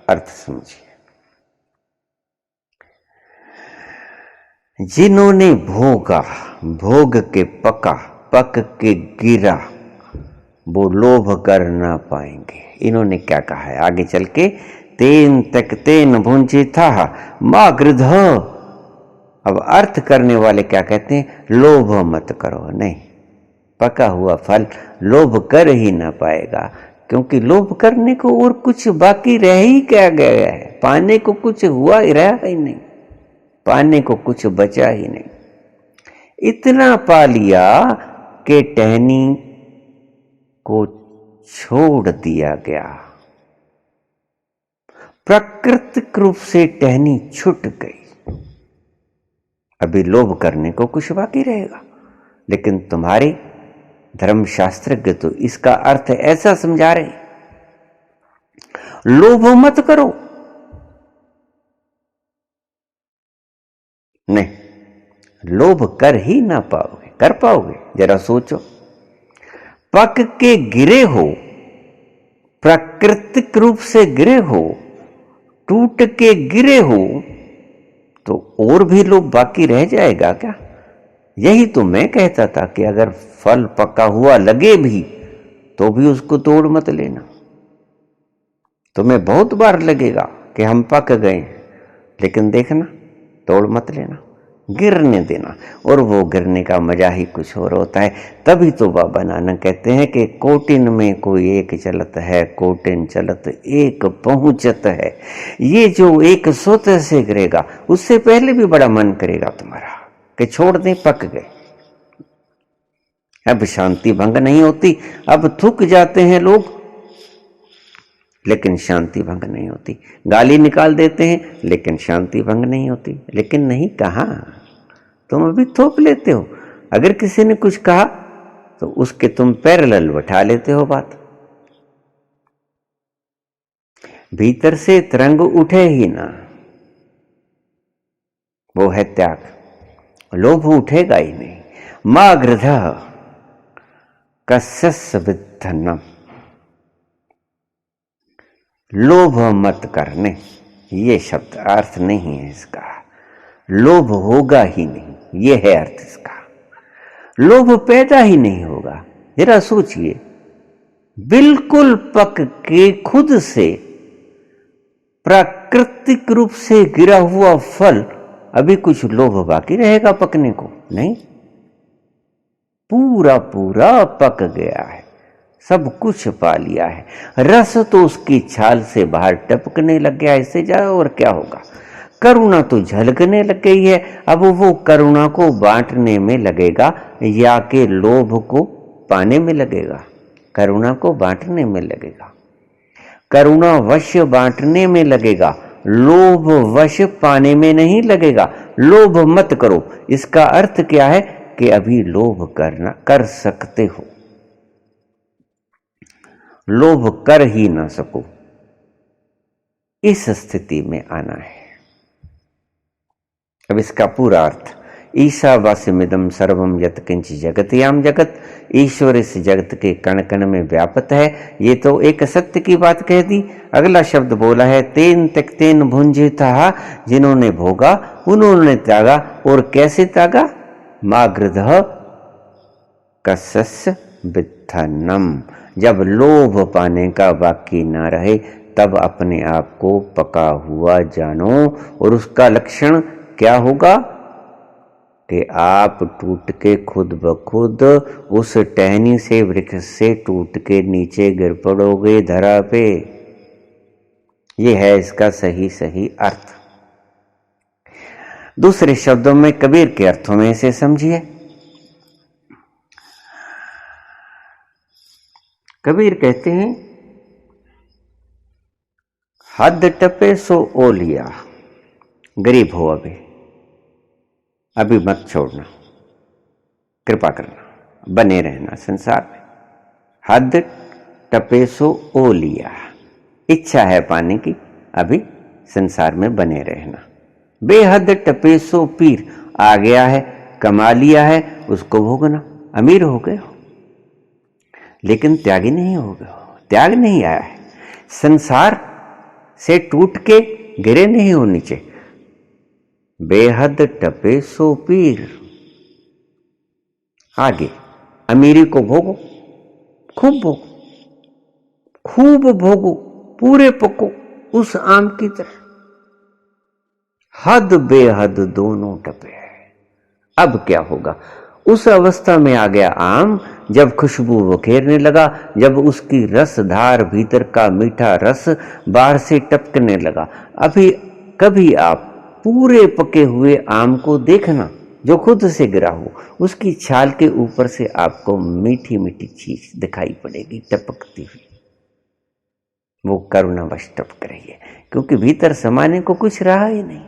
अर्थ समझिए। जिन्होंने भोगा, भोग के पका, पक के गिरा, वो लोभ कर ना पाएंगे। इन्होंने क्या कहा है आगे चल के? तेन तक तेन भुंजिता मां गृध। अब अर्थ करने वाले क्या कहते हैं? लोभ मत करो। नहीं, पका हुआ फल लोभ कर ही ना पाएगा, क्योंकि लोभ करने को और कुछ बाकी रह ही क्या गया है? पाने को कुछ हुआ ही रहा ही नहीं, पाने को कुछ बचा ही नहीं। इतना पा लिया कि टहनी को छोड़ दिया गया। प्राकृतिक रूप से टहनी छूट गई। अभी लोभ करने को कुछ बाकी रहेगा। लेकिन तुम्हारे धर्मशास्त्रज्ञ तो इसका अर्थ ऐसा समझा रहे, लोभ मत करो। नहीं, लोभ कर ही ना पाओगे। कर पाओगे? जरा सोचो। पक के गिरे हो, प्राकृतिक रूप से गिरे हो, टूट के गिरे हो, तो और भी लोभ बाकी रह जाएगा क्या? यही तो मैं कहता था कि अगर फल पका हुआ लगे भी तो भी उसको तोड़ मत लेना। तुम्हें बहुत बार लगेगा कि हम पक गए, लेकिन देखना, तोड़ मत लेना, गिरने देना। और वो गिरने का मजा ही कुछ और होता है। तभी तो बाबा नानक कहते हैं कि कोटिन में कोई एक चलत है, कोटिन चलत एक पहुंचत है। ये जो एक सोते से गिरेगा, उससे पहले भी बड़ा मन करेगा तुम्हारा कि छोड़ दें, पक गए। अब शांति भंग नहीं होती। अब थूक जाते हैं लोग, लेकिन शांति भंग नहीं होती। गाली निकाल देते हैं, लेकिन शांति भंग नहीं होती। लेकिन नहीं, कहां, तुम अभी थोप लेते हो। अगर किसी ने कुछ कहा तो उसके तुम पैरेलल बैठा लेते हो बात। भीतर से तरंग उठे ही ना, वो है त्याग। लोभ उठेगा ही नहीं। मां गृध कस्यस्वित्थनम। लोभ मत करने, ये शब्द अर्थ नहीं है इसका। लोभ होगा ही नहीं, ये है अर्थ इसका। लोभ पैदा ही नहीं होगा। जरा सोचिए, बिल्कुल पक के खुद से प्राकृतिक रूप से गिरा हुआ फल अभी कुछ लोभ बाकी रहेगा पकने को? नहीं, पूरा पूरा पक गया है, सब कुछ पा लिया है। रस तो उसकी छाल से बाहर टपकने लग गया, इससे ज्यादा और क्या होगा। करुणा तो झलकने लग गई है। अब वो करुणा को बांटने में लगेगा या कि लोभ को पाने में लगेगा? करुणा को बांटने में लगेगा, करुणा वश बांटने में लगेगा, लोभ वश पाने में नहीं लगेगा। लोभ मत करो, इसका अर्थ क्या है कि अभी लोभ कर सकते हो, लोभ कर ही ना सको, इस स्थिति में आना है। अब इसका पूरा अर्थ, ईशावास्यमिदं सर्वम यत् किंच जगत्याम जगत, ईश्वर इस जगत के कण कण में व्याप्त है। ये तो एक सत्य की बात कह दी। अगला शब्द बोला है, तेन त्यक्तेन भुंजितः, जिन्होंने भोगा उन्होंने त्यागा। और कैसे त्यागा? मागृधः कसस्य वित्थनम, जब लोभ पाने का बाकी ना रहे तब अपने आप को पका हुआ जानो। और उसका लक्षण क्या होगा कि आप टूट के खुद ब खुद उस टहनी से, वृक्ष से टूट के नीचे गिर पड़ोगे धरा पे। ये है इसका सही सही अर्थ। दूसरे शब्दों में, कबीर के अर्थों में इसे समझिए। कबीर कहते हैं, हद टपे सो ओ लिया। गरीब हो अभी मत छोड़ना, कृपा करना, बने रहना संसार में। हद टपे सो ओ लिया, इच्छा है पाने की, अभी संसार में बने रहना। बेहद टपे सो पीर, आ गया है, कमा लिया है, उसको भोगना। अमीर हो गए हो लेकिन त्यागी नहीं हो गए हो, त्याग नहीं आया है। संसार से टूट के गिरे नहीं हो नीचे। बेहद टपे सो पीर, आगे अमीरी को भोगो, खूब भोगो, खूब भोगो, पूरे पको उस आम की तरह। हद बेहद दोनों टपे हैं। अब क्या होगा? उस अवस्था में आ गया आम जब खुशबू बखेरने लगा, जब उसकी रसधार, भीतर का मीठा रस बाहर से टपकने लगा। अभी कभी आप पूरे पके हुए आम को देखना जो खुद से गिरा हो, उसकी छाल के ऊपर से आपको मीठी मीठी चीज दिखाई पड़ेगी टपकती हुई। वो करुणावश टपक रही है, क्योंकि भीतर समाने को कुछ रहा ही नहीं।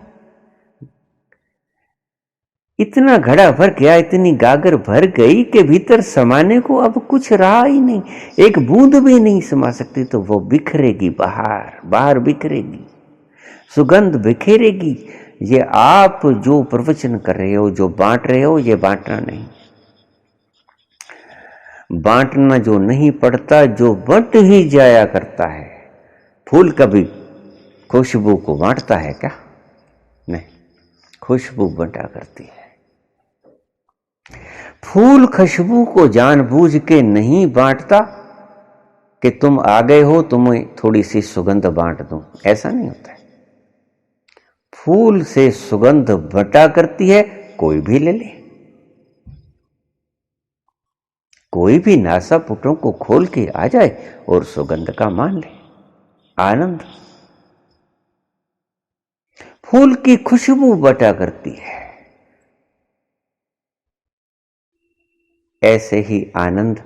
इतना घड़ा भर गया, इतनी गागर भर गई कि भीतर समाने को अब कुछ रहा ही नहीं। एक बूंद भी नहीं समा सकती, तो वो बिखरेगी बाहर, बाहर बिखरेगी, सुगंध बिखेरेगी। ये आप जो प्रवचन कर रहे हो, जो बांट रहे हो, ये बांटना नहीं। बांटना जो नहीं पड़ता, जो बंट ही जाया करता है। फूल कभी खुशबू को बांटता है क्या? नहीं, खुशबू बंटा करती है। फूल खुशबू को जानबूझ के नहीं बांटता कि तुम आ गए हो, तुम्हें थोड़ी सी सुगंध बांट दूं, ऐसा नहीं होता है। फूल से सुगंध बटा करती है, कोई भी ले ले। कोई भी नासा पुटों को खोल के आ जाए और सुगंध का मान ले, आनंद। फूल की खुशबू बटा करती है। ऐसे ही आनंद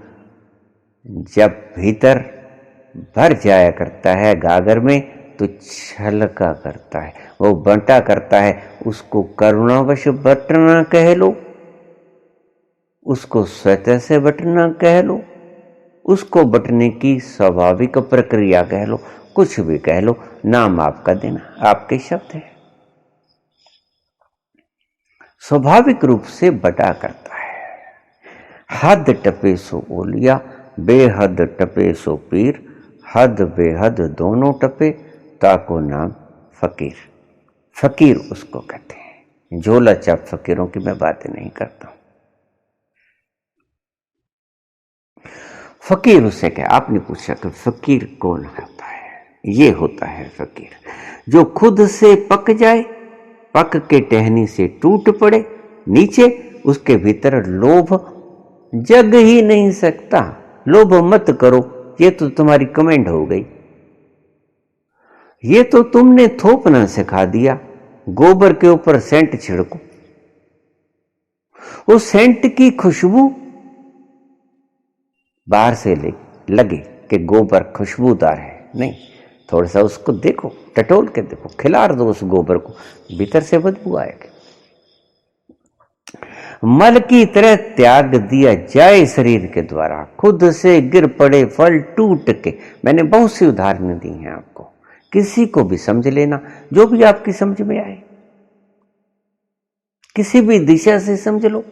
जब भीतर भर जाया करता है गागर में, तो छलका करता है, वो बंटा करता है। उसको करुणावश बटना कह लो, उसको स्वतः से बटना कह लो, उसको बटने की स्वाभाविक प्रक्रिया कह लो, कुछ भी कह लो, नाम आपका देना, आपके शब्द है। स्वाभाविक रूप से बटा करता है। हद टपे सो ओलिया, बेहद टपे सो पीर, हद बेहद दोनों टपे, ताको नाम फकीर। फकीर उसको कहते हैं। झोला चाप फकीरों की मैं बातें नहीं करता हूं। फकीर उसे क्या? आपने पूछा कि फकीर कौन होता है? ये होता है फकीर जो खुद से पक जाए, पक के टहनी से टूट पड़े नीचे, उसके भीतर लोभ जग ही नहीं सकता। लोभ मत करो, ये तो तुम्हारी कमेंट हो गई। ये तो तुमने थोपना सिखा दिया। गोबर के ऊपर सेंट छिड़को, उस सेंट की खुशबू बाहर से लगे कि गोबर खुशबूदार है, नहीं, थोड़ा सा उसको देखो, टटोल के देखो, खिलार दो उस गोबर को, भीतर से बदबू आएगी। मल की तरह त्याग दिया जाए शरीर के द्वारा, खुद से गिर पड़े फल टूट के। मैंने बहुत सी उदाहरणें दी हैं आपको, किसी को भी समझ लेना, जो भी आपकी समझ में आए, किसी भी दिशा से समझ लो,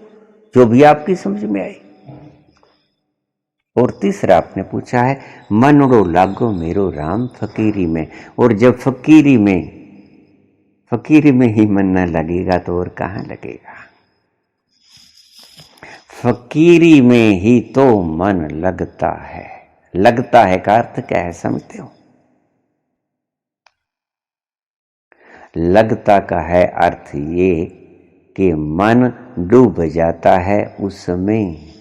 जो भी आपकी समझ में आए। और तीसरा आपने पूछा है, मनोड़ो लागो मेरो राम फकीरी में। और जब फकीरी में ही मन न लगेगा तो और कहां लगेगा? फकीरी में ही तो मन लगता है। लगता है का अर्थ क्या है समझते हो? लगता का है अर्थ ये कि मन डूब जाता है उसमें।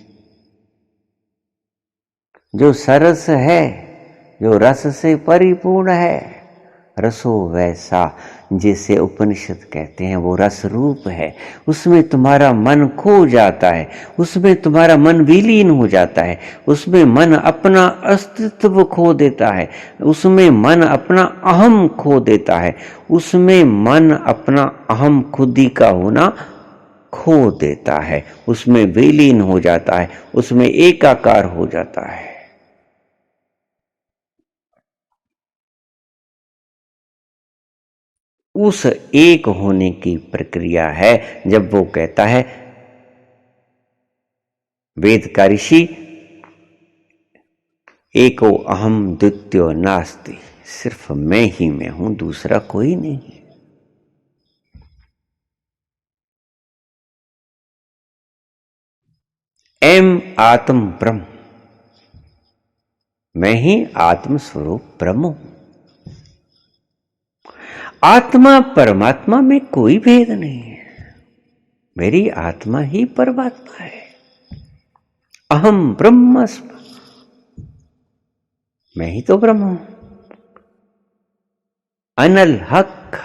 जो सरस है, जो रस से परिपूर्ण है, रसो वैसा, जिसे उपनिषद कहते हैं, वो रस रूप है। उसमें तुम्हारा मन खो जाता है, उसमें तुम्हारा मन विलीन हो जाता है, उसमें मन अपना अस्तित्व खो देता है, उसमें मन अपना अहम खो देता है, उसमें मन अपना अहम खुदी का होना खो देता है, उसमें विलीन हो जाता है, उसमें एकाकार हो जाता है। उस एक होने की प्रक्रिया है जब वो कहता है, वेद का ऋषि, एको अहम द्वितीयो नास्ति, सिर्फ मैं ही मैं हूं, दूसरा कोई नहीं। एम आत्म ब्रह्म, मैं ही आत्म स्वरूप ब्रह्म हूं। आत्मा परमात्मा में कोई भेद नहीं है, मेरी आत्मा ही परमात्मा है। अहम ब्रह्मस्म, मैं ही तो ब्रह्म हूं। अनल हक,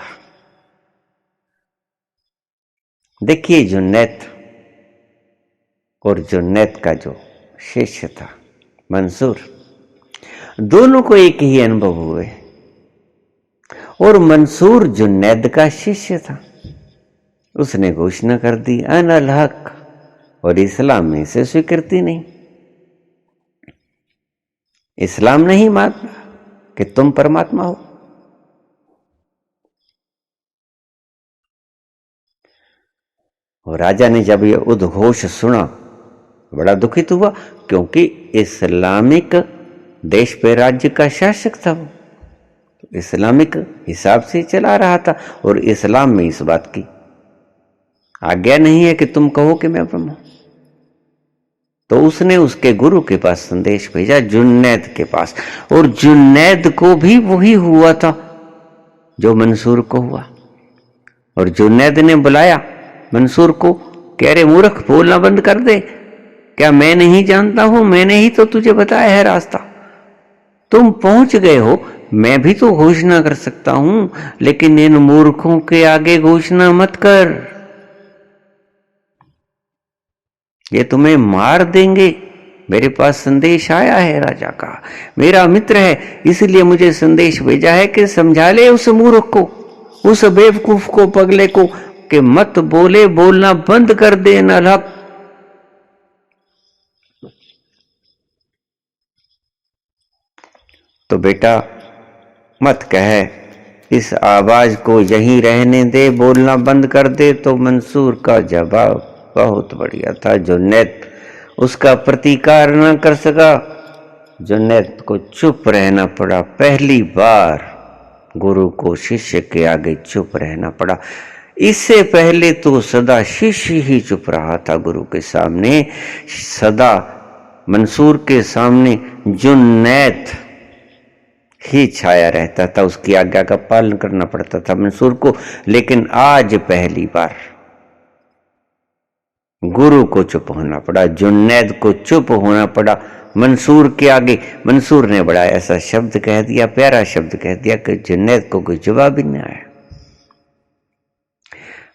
देखिए जुन्नैद और जुन्नैद का जो शिष्य था मंसूर, दोनों को एक ही अनुभव हुए। और मंसूर जुन्नैद का शिष्य था, उसने घोषणा कर दी अनल हक, और इस्लाम में इसे स्वीकृति नहीं। इस्लाम नहीं मानता कि तुम परमात्मा हो। और राजा ने जब यह उद्घोष सुना बड़ा दुखित हुआ, क्योंकि इस्लामिक देश पे राज्य का शासक था वो, तो इस्लामिक हिसाब से चला रहा था, और इस्लाम में इस बात की आज्ञा नहीं है कि तुम कहो कि मैं ब्रह्म हूं। तो उसने उसके गुरु के पास संदेश भेजा, जुन्नैद के पास, और जुन्नैद को भी वही हुआ था जो मंसूर को हुआ। और जुन्नैद ने बुलाया मंसूर को, कह रहे मूर्ख बोलना बंद कर दे, क्या मैं नहीं जानता हूं? मैंने ही तो तुझे बताया है रास्ता, तुम पहुंच गए हो, मैं भी तो घोषणा कर सकता हूं, लेकिन इन मूर्खों के आगे घोषणा मत कर, ये तुम्हें मार देंगे। मेरे पास संदेश आया है राजा का, मेरा मित्र है, इसलिए मुझे संदेश भेजा है कि समझा ले उस मूर्ख को, उस बेवकूफ को, पगले को, कि मत बोले, बोलना बंद कर दे नलहक। तो बेटा मत कहे, इस आवाज को यहीं रहने दे, बोलना बंद कर दे। तो मंसूर का जवाब बहुत बढ़िया था। जुन्नैद उसका प्रतिकार न कर सका, जुन्नैद को चुप रहना पड़ा। पहली बार गुरु को शिष्य के आगे चुप रहना पड़ा। इससे पहले तो सदा शिष्य ही चुप रहा था गुरु के सामने, सदा मंसूर के सामने जुन्नैद ही छाया रहता था, उसकी आज्ञा का पालन करना पड़ता था मंसूर को। लेकिन आज पहली बार गुरु को चुप होना पड़ा, जुन्नैद को चुप होना पड़ा मंसूर के आगे। मंसूर ने बड़ा ऐसा शब्द कह दिया, प्यारा शब्द कह दिया कि जुन्नैद को कोई जवाब ही नहीं आया।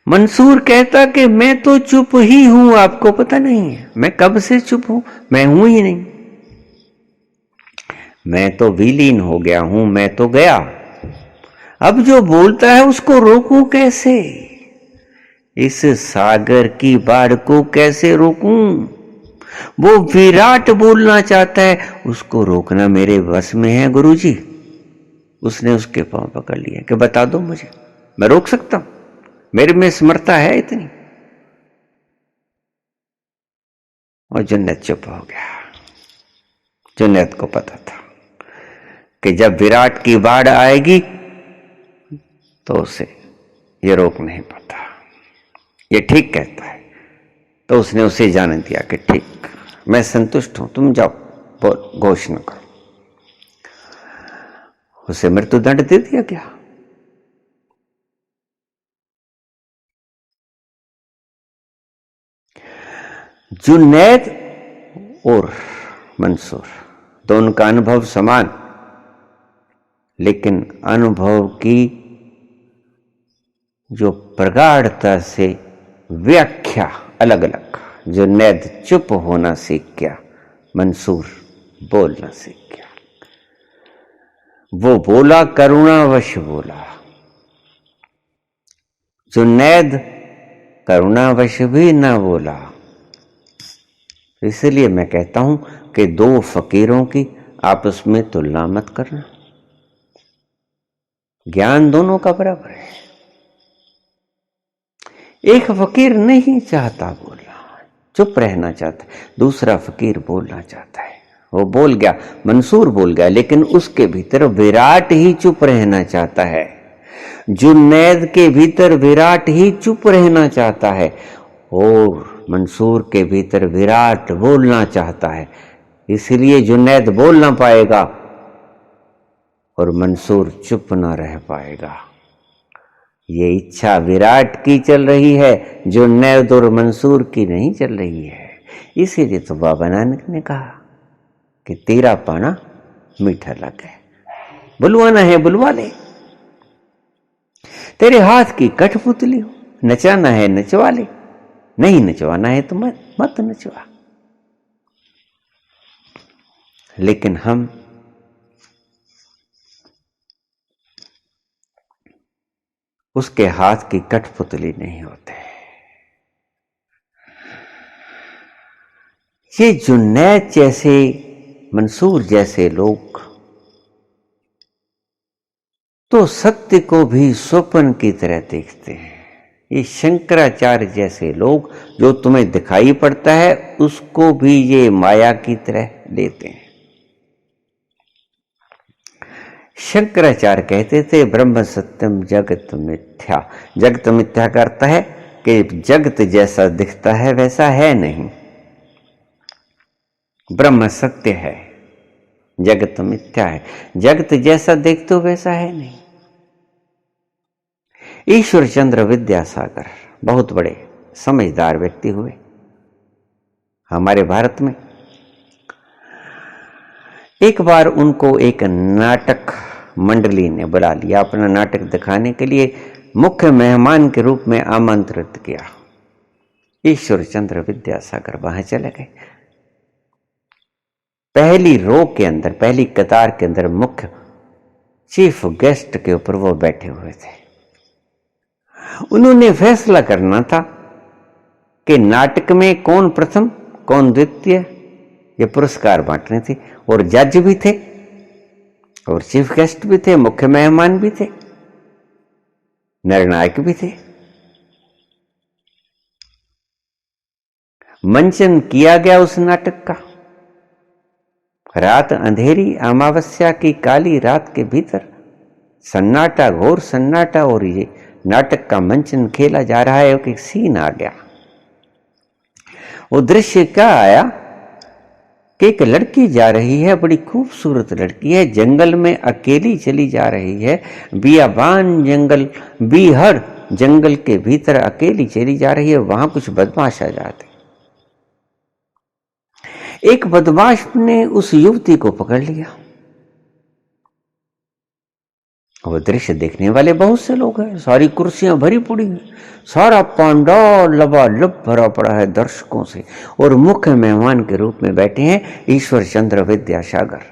मंसूर कहता कि मैं तो चुप ही हूं, आपको पता नहीं है मैं कब से चुप हूं, मैं हूं ही नहीं, मैं तो विलीन हो गया हूं, मैं तो गया। अब जो बोलता है उसको रोकूं कैसे, इस सागर की बाढ़ को कैसे रोकूं। वो विराट बोलना चाहता है, उसको रोकना मेरे वश में है गुरुजी। उसने उसके पांव पकड़ लिया कि बता दो मुझे, मैं रोक सकता हूं, मेरे में समर्था है इतनी। और जुन्नैद चुप हो गया। जुन्नैद को पता था कि जब विराट की बाढ़ आएगी तो उसे ये रोक नहीं पाता, ये ठीक कहता है। तो उसने उसे जाने दिया कि ठीक, मैं संतुष्ट हूं, तुम जाओ घोषणा करो। उसे मृत्युदंड दे दिया गया। जुन्नैद और मंसूर दोनों का अनुभव समान, लेकिन अनुभव की जो प्रगाढ़ता से व्याख्या अलग अलग। जुन्नैद चुप होना सीख गया, मंसूर बोलना सीख गया। वो बोला करुणावश बोला, जुन्नैद करुणावश भी ना बोला। इसलिए मैं कहता हूं कि दो फकीरों की आपस में तुलना मत करना, ज्ञान दोनों का बराबर है। एक फकीर नहीं चाहता बोलना, चुप रहना चाहता है, दूसरा फकीर बोलना चाहता है। वो बोल गया, मंसूर बोल गया, लेकिन उसके भीतर विराट ही चुप रहना चाहता है। जुन्नैद के भीतर विराट ही चुप रहना चाहता है और मंसूर के भीतर विराट बोलना चाहता है। इसलिए जुन्नैद बोल ना पाएगा और मंसूर चुप ना रह पाएगा। ये इच्छा विराट की चल रही है, जुन्नैद और मंसूर की नहीं चल रही है। इसीलिए तो बाबा नानक ने कहा कि तेरा पाना मीठा लगे, बुलवाना है बुलवा ले, तेरे हाथ की कठपुतली हो, नचाना है नचवा ले, नहीं नचवाना है तो मत नचवा। लेकिन हम उसके हाथ की कठपुतली नहीं होते। ये जुन्नैद जैसे, मंसूर जैसे लोग तो सत्य को भी स्वप्न की तरह देखते हैं। ये शंकराचार्य जैसे लोग, जो तुम्हें दिखाई पड़ता है उसको भी ये माया की तरह लेते हैं। शंकराचार्य कहते थे ब्रह्म सत्यम जगत मिथ्या। जगत मिथ्या करता है कि जगत जैसा दिखता है वैसा है नहीं, ब्रह्म सत्य है, जगत मिथ्या है। जगत जैसा देखते हो वैसा है नहीं। ईश्वर चंद्र विद्यासागर बहुत बड़े समझदार व्यक्ति हुए हमारे भारत में। एक बार उनको एक नाटक मंडली ने बुला लिया, अपना नाटक दिखाने के लिए मुख्य मेहमान के रूप में आमंत्रित किया। ईश्वर चंद्र विद्यासागर वहां चले गए। पहली रो के अंदर, पहली कतार के अंदर मुख्य चीफ गेस्ट के ऊपर वो बैठे हुए थे। उन्होंने फैसला करना था कि नाटक में कौन प्रथम कौन द्वितीय, ये पुरस्कार बांटने थे। और जज भी थे और चीफ गेस्ट भी थे, मुख्य मेहमान भी थे, निर्णायक भी थे। मंचन किया गया उस नाटक का। रात अंधेरी, अमावस्या की काली रात के भीतर सन्नाटा, घोर सन्नाटा, और ये नाटक का मंचन खेला जा रहा है। एक सीन आ गया। वो दृश्य क्या आया कि एक लड़की जा रही है, बड़ी खूबसूरत लड़की है, जंगल में अकेली चली जा रही है, बियाबान जंगल, बीहड़ जंगल के भीतर अकेली चली जा रही है। वहां कुछ बदमाश आ जाते। एक बदमाश ने उस युवती को पकड़ लिया। वो दृश्य देखने वाले बहुत से लोग हैं, सारी कुर्सियां भरी पड़ी हैं, सारा पंडाल लबालब भरा पड़ा है दर्शकों से, और मुख्य मेहमान के रूप में बैठे हैं ईश्वर चंद्र विद्यासागर।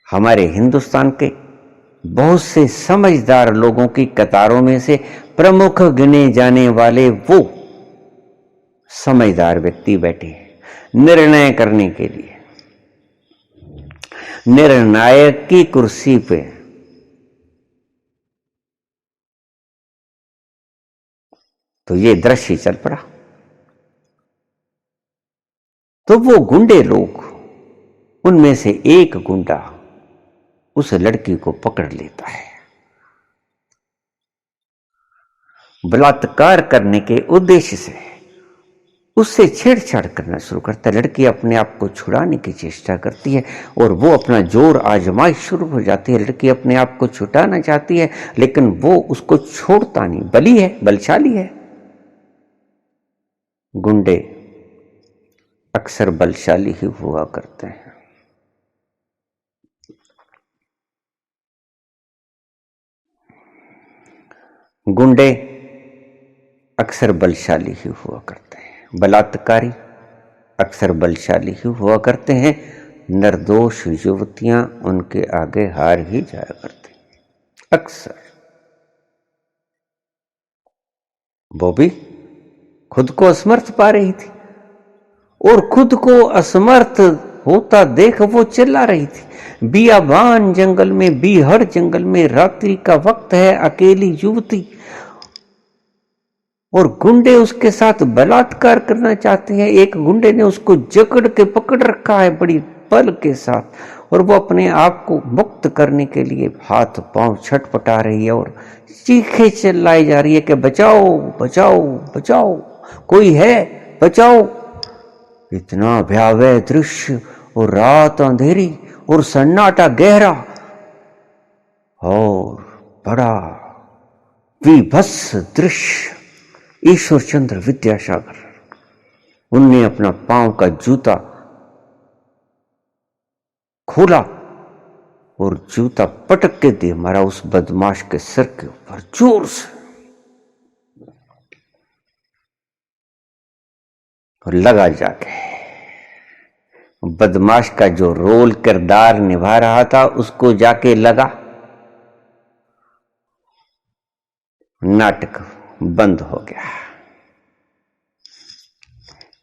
हमारे हिंदुस्तान के बहुत से समझदार लोगों की कतारों में से प्रमुख गिने जाने वाले वो समझदार व्यक्ति बैठे हैं निर्णय करने के लिए, निर्णायक की कुर्सी पे। तो ये दृश्य चल पड़ा। तो वो गुंडे लोग, उनमें से एक गुंडा उस लड़की को पकड़ लेता है, बलात्कार करने के उद्देश्य से उससे छेड़छाड़ करना शुरू करता है। लड़की अपने आप को छुड़ाने की चेष्टा करती है और वो अपना जोर आजमाइश शुरू हो जाती है। लड़की अपने आप को छुटाना चाहती है, लेकिन वो उसको छोड़ता नहीं, बली है, बलशाली है। गुंडे अक्सर बलशाली ही हुआ करते हैं। गुंडे अक्सर बलशाली ही हुआ करते हैं, बलात्कारी अक्सर बलशाली ही हुआ करते हैं। निर्दोष युवतियां उनके आगे हार ही जाया करती अक्सर। वो भी खुद को असमर्थ पा रही थी और खुद को असमर्थ होता देख वो चिल्ला रही थी। बियाबान जंगल में, बीहड़ जंगल में, रात्रि का वक्त है, अकेली युवती, और गुंडे उसके साथ बलात्कार करना चाहते हैं। एक गुंडे ने उसको जकड़ के पकड़ रखा है बड़ी बल के साथ, और वो अपने आप को मुक्त करने के लिए हाथ पांव छटपटा रही है और चीखे चिल्लाई जा रही है कि बचाओ बचाओ बचाओ, कोई है, बचाओ। इतना भयावह दृश्य, और रात अंधेरी और सन्नाटा गहरा और बड़ा विभत्स दृश्य। ईश्वर चंद्र विद्यासागर, उनने अपना पांव का जूता खोला और जूता पटक के दे मारा उस बदमाश के सिर के ऊपर जोर से, और लगा जाके। बदमाश का जो रोल किरदार निभा रहा था उसको जाके लगा। नाटक बंद हो गया।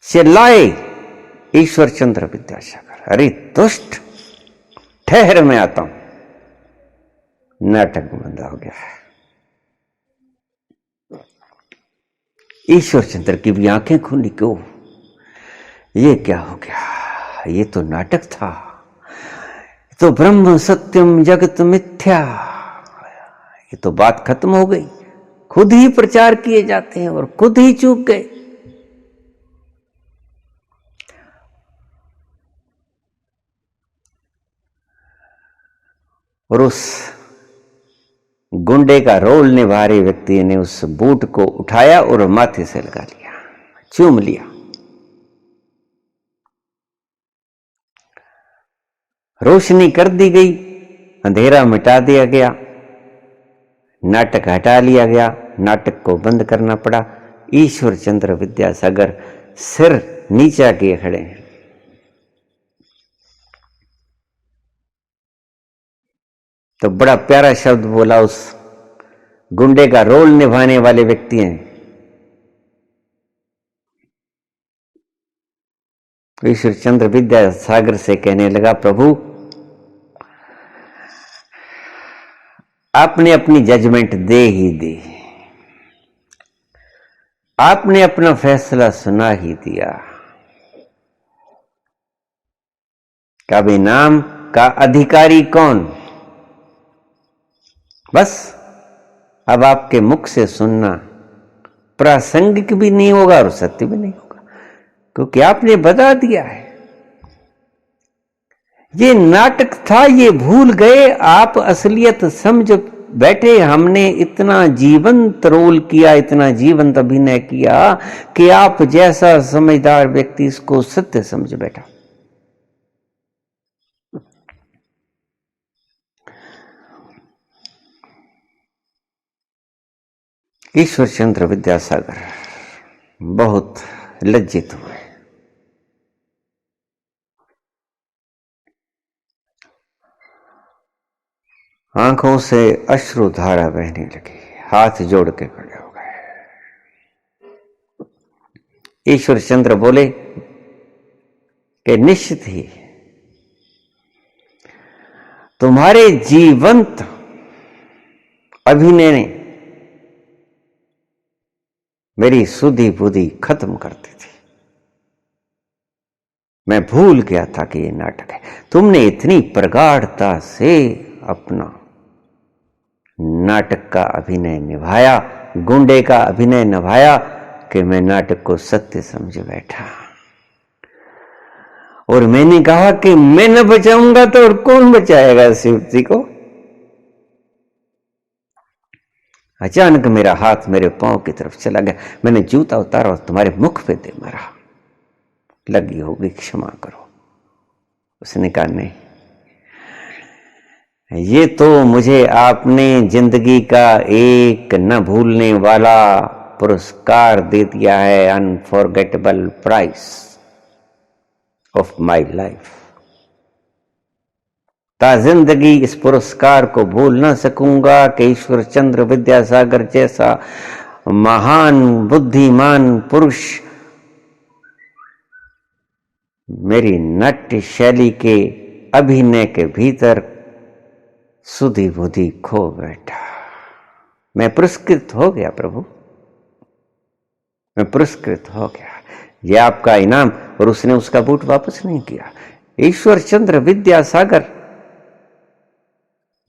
चिल्लाए ईश्वर चंद्र विद्यासागर, अरे दुष्ट, ठहर मैं आता हूं। नाटक बंद हो गया। ईश्वर चंद्र की भी आंखें खुली, क्यों, ये क्या हो गया, ये तो नाटक था, तो ब्रह्म सत्यम जगत मिथ्या, ये तो बात खत्म हो गई। खुद ही प्रचार किए जाते हैं और खुद ही चूक गए। और उस गुंडे का रोल निभा रहे व्यक्ति ने उस बूट को उठाया और माथे से लगा लिया, चूम लिया। रोशनी कर दी गई, अंधेरा मिटा दिया गया, नाटक हटा लिया गया, नाटक को बंद करना पड़ा। ईश्वर चंद्र विद्यासागर सिर नीचा किए खड़े हैं। तो बड़ा प्यारा शब्द बोला उस गुंडे का रोल निभाने वाले व्यक्ति हैं। ईश्वर चंद्र विद्यासागर से कहने लगा, प्रभु आपने अपनी जजमेंट दे ही दी, आपने अपना फैसला सुना ही दिया। कब इनाम का अधिकारी कौन, बस अब आपके मुख से सुनना प्रासंगिक भी नहीं होगा और सत्य भी नहीं होगा, क्योंकि आपने बता दिया है। ये नाटक था, ये भूल गए आप, असलियत समझ बैठे। हमने इतना जीवंत रोल किया, इतना जीवंत अभिनय किया कि आप जैसा समझदार व्यक्ति इसको सत्य समझ बैठा। ईश्वर चंद्र विद्यासागर बहुत लज्जित हुए। आंखों से अश्रुधारा बहने लगी, हाथ जोड़ के खड़े हो गए। ईश्वर चंद्र बोले कि निश्चित ही तुम्हारे जीवंत अभिनय ने मेरी सुधी बुद्धि खत्म कर दी थी। मैं भूल गया था कि ये नाटक है। तुमने इतनी प्रगाढ़ता से अपना नाटक का अभिनय निभाया, गुंडे का अभिनय निभाया कि मैं नाटक को सत्य समझ बैठा। और मैंने कहा कि मैं न बचाऊंगा तो और कौन बचाएगा शिव जी को। अचानक मेरा हाथ मेरे पांव की तरफ चला गया। मैंने जूता उतारा और तुम्हारे मुख पे दे मारा। लगी होगी, क्षमा करो। उसने कहा नहीं, ये तो मुझे आपने जिंदगी का एक न भूलने वाला पुरस्कार दे दिया है, unforgettable price of my life. ता जिंदगी इस पुरस्कार को भूल ना सकूंगा कि ईश्वर चंद्र विद्यासागर जैसा महान बुद्धिमान पुरुष मेरी नाट्य शैली के अभिनय के भीतर सुधी बुद्धि खो बैठा। मैं पुरस्कृत हो गया प्रभु, मैं पुरस्कृत हो गया। यह आपका इनाम। और उसने उसका बूट वापस नहीं किया। ईश्वर चंद्र विद्यासागर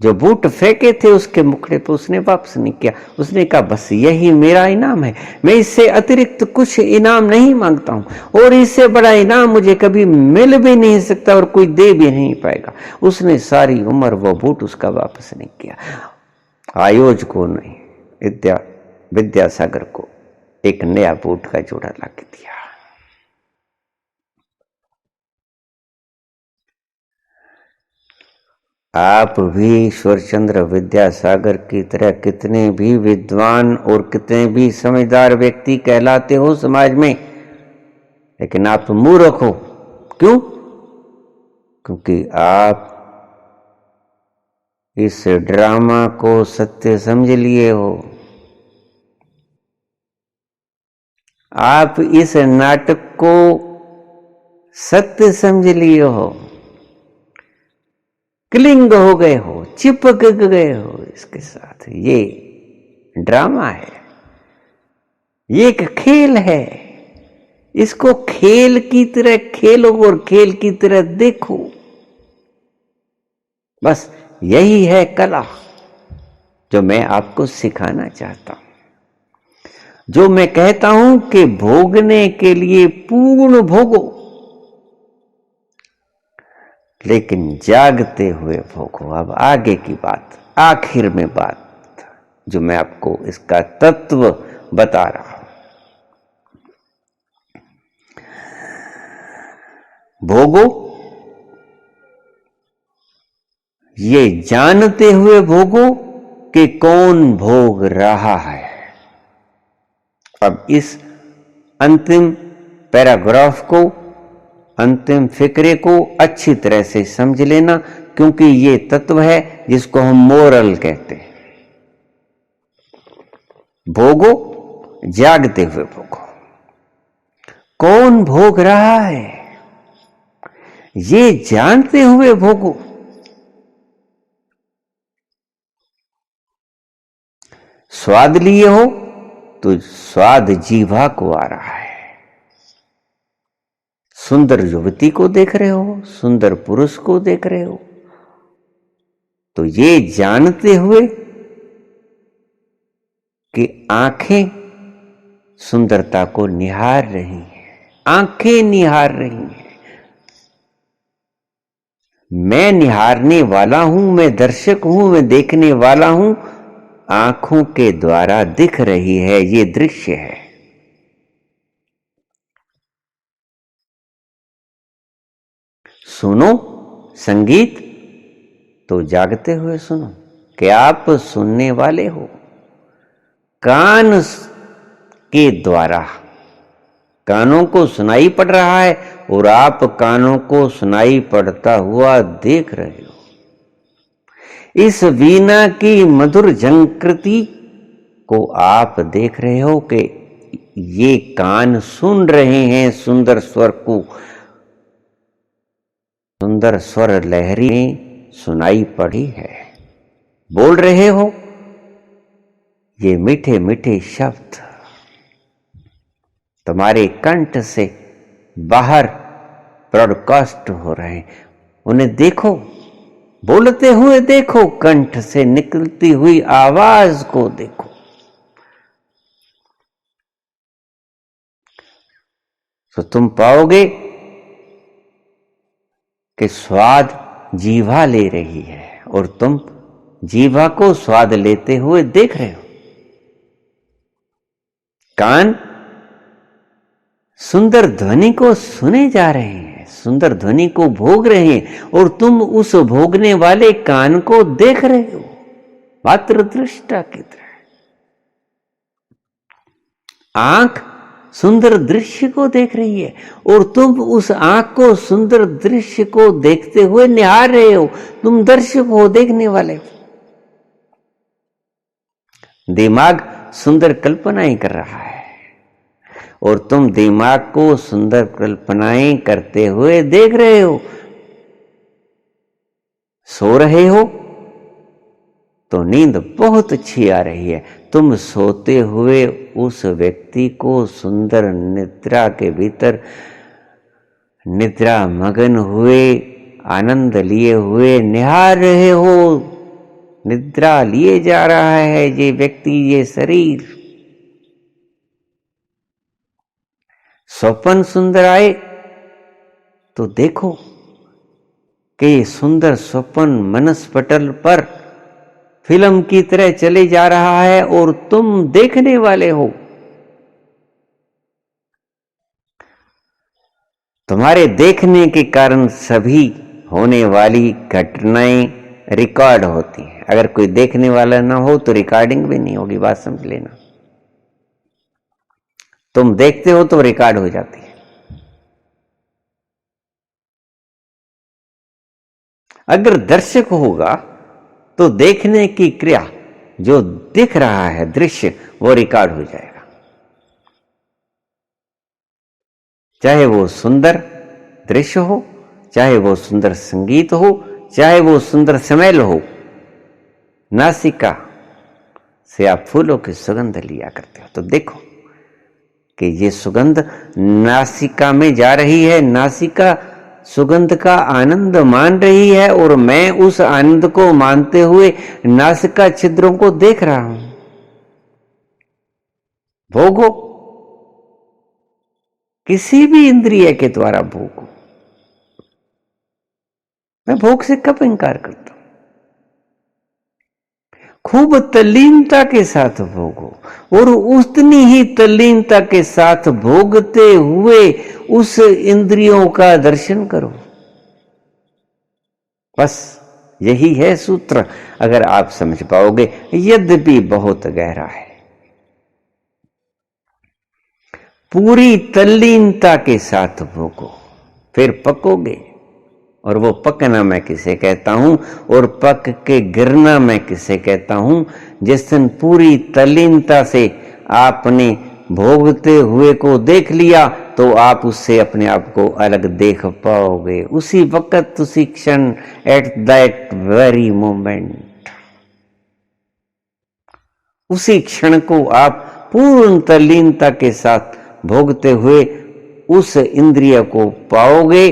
जो बूट फेंके थे उसके मुखड़े पर उसने वापस नहीं किया। उसने कहा बस यही मेरा इनाम है, मैं इससे अतिरिक्त कुछ इनाम नहीं मांगता हूं और इससे बड़ा इनाम मुझे कभी मिल भी नहीं सकता और कोई दे भी नहीं पाएगा। उसने सारी उम्र वो बूट उसका वापस नहीं किया। आयोजक को नहीं, विद्यासागर को एक नया बूट का जोड़ा ला के दिया। आप भी ईश्वरचंद्र विद्यासागर की तरह कितने भी विद्वान और कितने भी समझदार व्यक्ति कहलाते हो समाज में, लेकिन आप मूर्ख हो। क्यों? क्योंकि आप इस ड्रामा को सत्य समझ लिए हो। आप इस नाटक को सत्य समझ लिए हो, क्लिंग हो गए हो, चिपक गए हो इसके साथ। ये ड्रामा है, ये एक खेल है। इसको खेल की तरह खेलो और खेल की तरह देखो। बस यही है कला जो मैं आपको सिखाना चाहता हूं। जो मैं कहता हूं कि भोगने के लिए पूर्ण भोगो, लेकिन जागते हुए भोगो। अब आगे की बात, आखिर में बात जो मैं आपको इसका तत्व बता रहा हूं। भोगो, ये जानते हुए भोगो कि कौन भोग रहा है। अब इस अंतिम पैराग्राफ को, अंतिम फिक्रे को अच्छी तरह से समझ लेना, क्योंकि ये तत्व है जिसको हम मोरल कहते हैं। भोगो, जागते हुए भोगो। कौन भोग रहा है ये जानते हुए भोगो। स्वाद लिए हो तो स्वाद जीवा को आ रहा है। सुंदर युवती को देख रहे हो, सुंदर पुरुष को देख रहे हो, तो ये जानते हुए कि आंखें सुंदरता को निहार रही हैं, आंखें निहार रही हैं, मैं निहारने वाला हूं, मैं दर्शक हूं, मैं देखने वाला हूं। आंखों के द्वारा दिख रही है, ये दृश्य है। सुनो संगीत तो जागते हुए सुनो कि आप सुनने वाले हो। कान के द्वारा कानों को सुनाई पड़ रहा है और आप कानों को सुनाई पड़ता हुआ देख रहे हो। इस वीणा की मधुर झंकृति को आप देख रहे हो कि ये कान सुन रहे हैं सुंदर स्वर को। सुंदर स्वर लहरी सुनाई पड़ी है। बोल रहे हो ये मीठे मीठे शब्द तुम्हारे कंठ से बाहर ब्रॉडकास्ट हो रहे हैं। उन्हें देखो, बोलते हुए देखो, कंठ से निकलती हुई आवाज को देखो। तो तुम पाओगे कि स्वाद जीवा ले रही है और तुम जीवा को स्वाद लेते हुए देख रहे हो। कान सुंदर ध्वनि को सुने जा रहे हैं, सुंदर ध्वनि को भोग रहे हैं और तुम उस भोगने वाले कान को देख रहे हो मात्र दृष्टा की तरह। आंख सुंदर दृश्य को देख रही है और तुम उस आंख को सुंदर दृश्य को देखते हुए निहार रहे हो। तुम दर्शक हो, देखने वाले हो। दिमाग सुंदर कल्पनाएं कर रहा है और तुम दिमाग को सुंदर कल्पनाएं करते हुए देख रहे हो। सो रहे हो तो नींद बहुत अच्छी आ रही है। तुम सोते हुए उस व्यक्ति को सुंदर निद्रा के भीतर निद्रा मगन हुए, आनंद लिए हुए निहार रहे हो। निद्रा लिए जा रहा है ये व्यक्ति, ये शरीर। स्वप्न सुंदर आए तो देखो कि सुंदर स्वप्न मनस्पटल पर फिल्म की तरह चले जा रहा है और तुम देखने वाले हो। तुम्हारे देखने के कारण सभी होने वाली घटनाएं रिकॉर्ड होती हैं। अगर कोई देखने वाला ना हो तो रिकॉर्डिंग भी नहीं होगी, बात समझ लेना। तुम देखते हो तो रिकॉर्ड हो जाती है। अगर दर्शक होगा तो देखने की क्रिया, जो दिख रहा है दृश्य, वो रिकॉर्ड हो जाएगा। चाहे वो सुंदर दृश्य हो, चाहे वो सुंदर संगीत हो, चाहे वो सुंदर स्मेल हो। नासिका से आप फूलों की सुगंध लिया करते हो तो देखो कि ये सुगंध नासिका में जा रही है। नासिका सुगंध का आनंद मान रही है और मैं उस आनंद को मानते हुए नासिका छिद्रों को देख रहा हूं। भोगो, किसी भी इंद्रिय के द्वारा भोगो। मैं भोग से कब इंकार करता हूं? खूब तल्लीनता के साथ भोगो और उतनी ही तल्लीनता के साथ भोगते हुए उस इंद्रियों का दर्शन करो। बस यही है सूत्र। अगर आप समझ पाओगे, यद्यपि बहुत गहरा है। पूरी तल्लीनता के साथ भोगो, फिर पकोगे। और वो पकना मैं किसे कहता हूं और पक के गिरना मैं किसे कहता हूं? जिस दिन पूरी तल्लीनता से आपने भोगते हुए को देख लिया तो आप उससे अपने आप को अलग देख पाओगे। उसी वक्त, उसी क्षण, एट दैट वेरी मोमेंट, उसी क्षण को आप पूर्ण तल्लीनता के साथ भोगते हुए उस इंद्रिय को पाओगे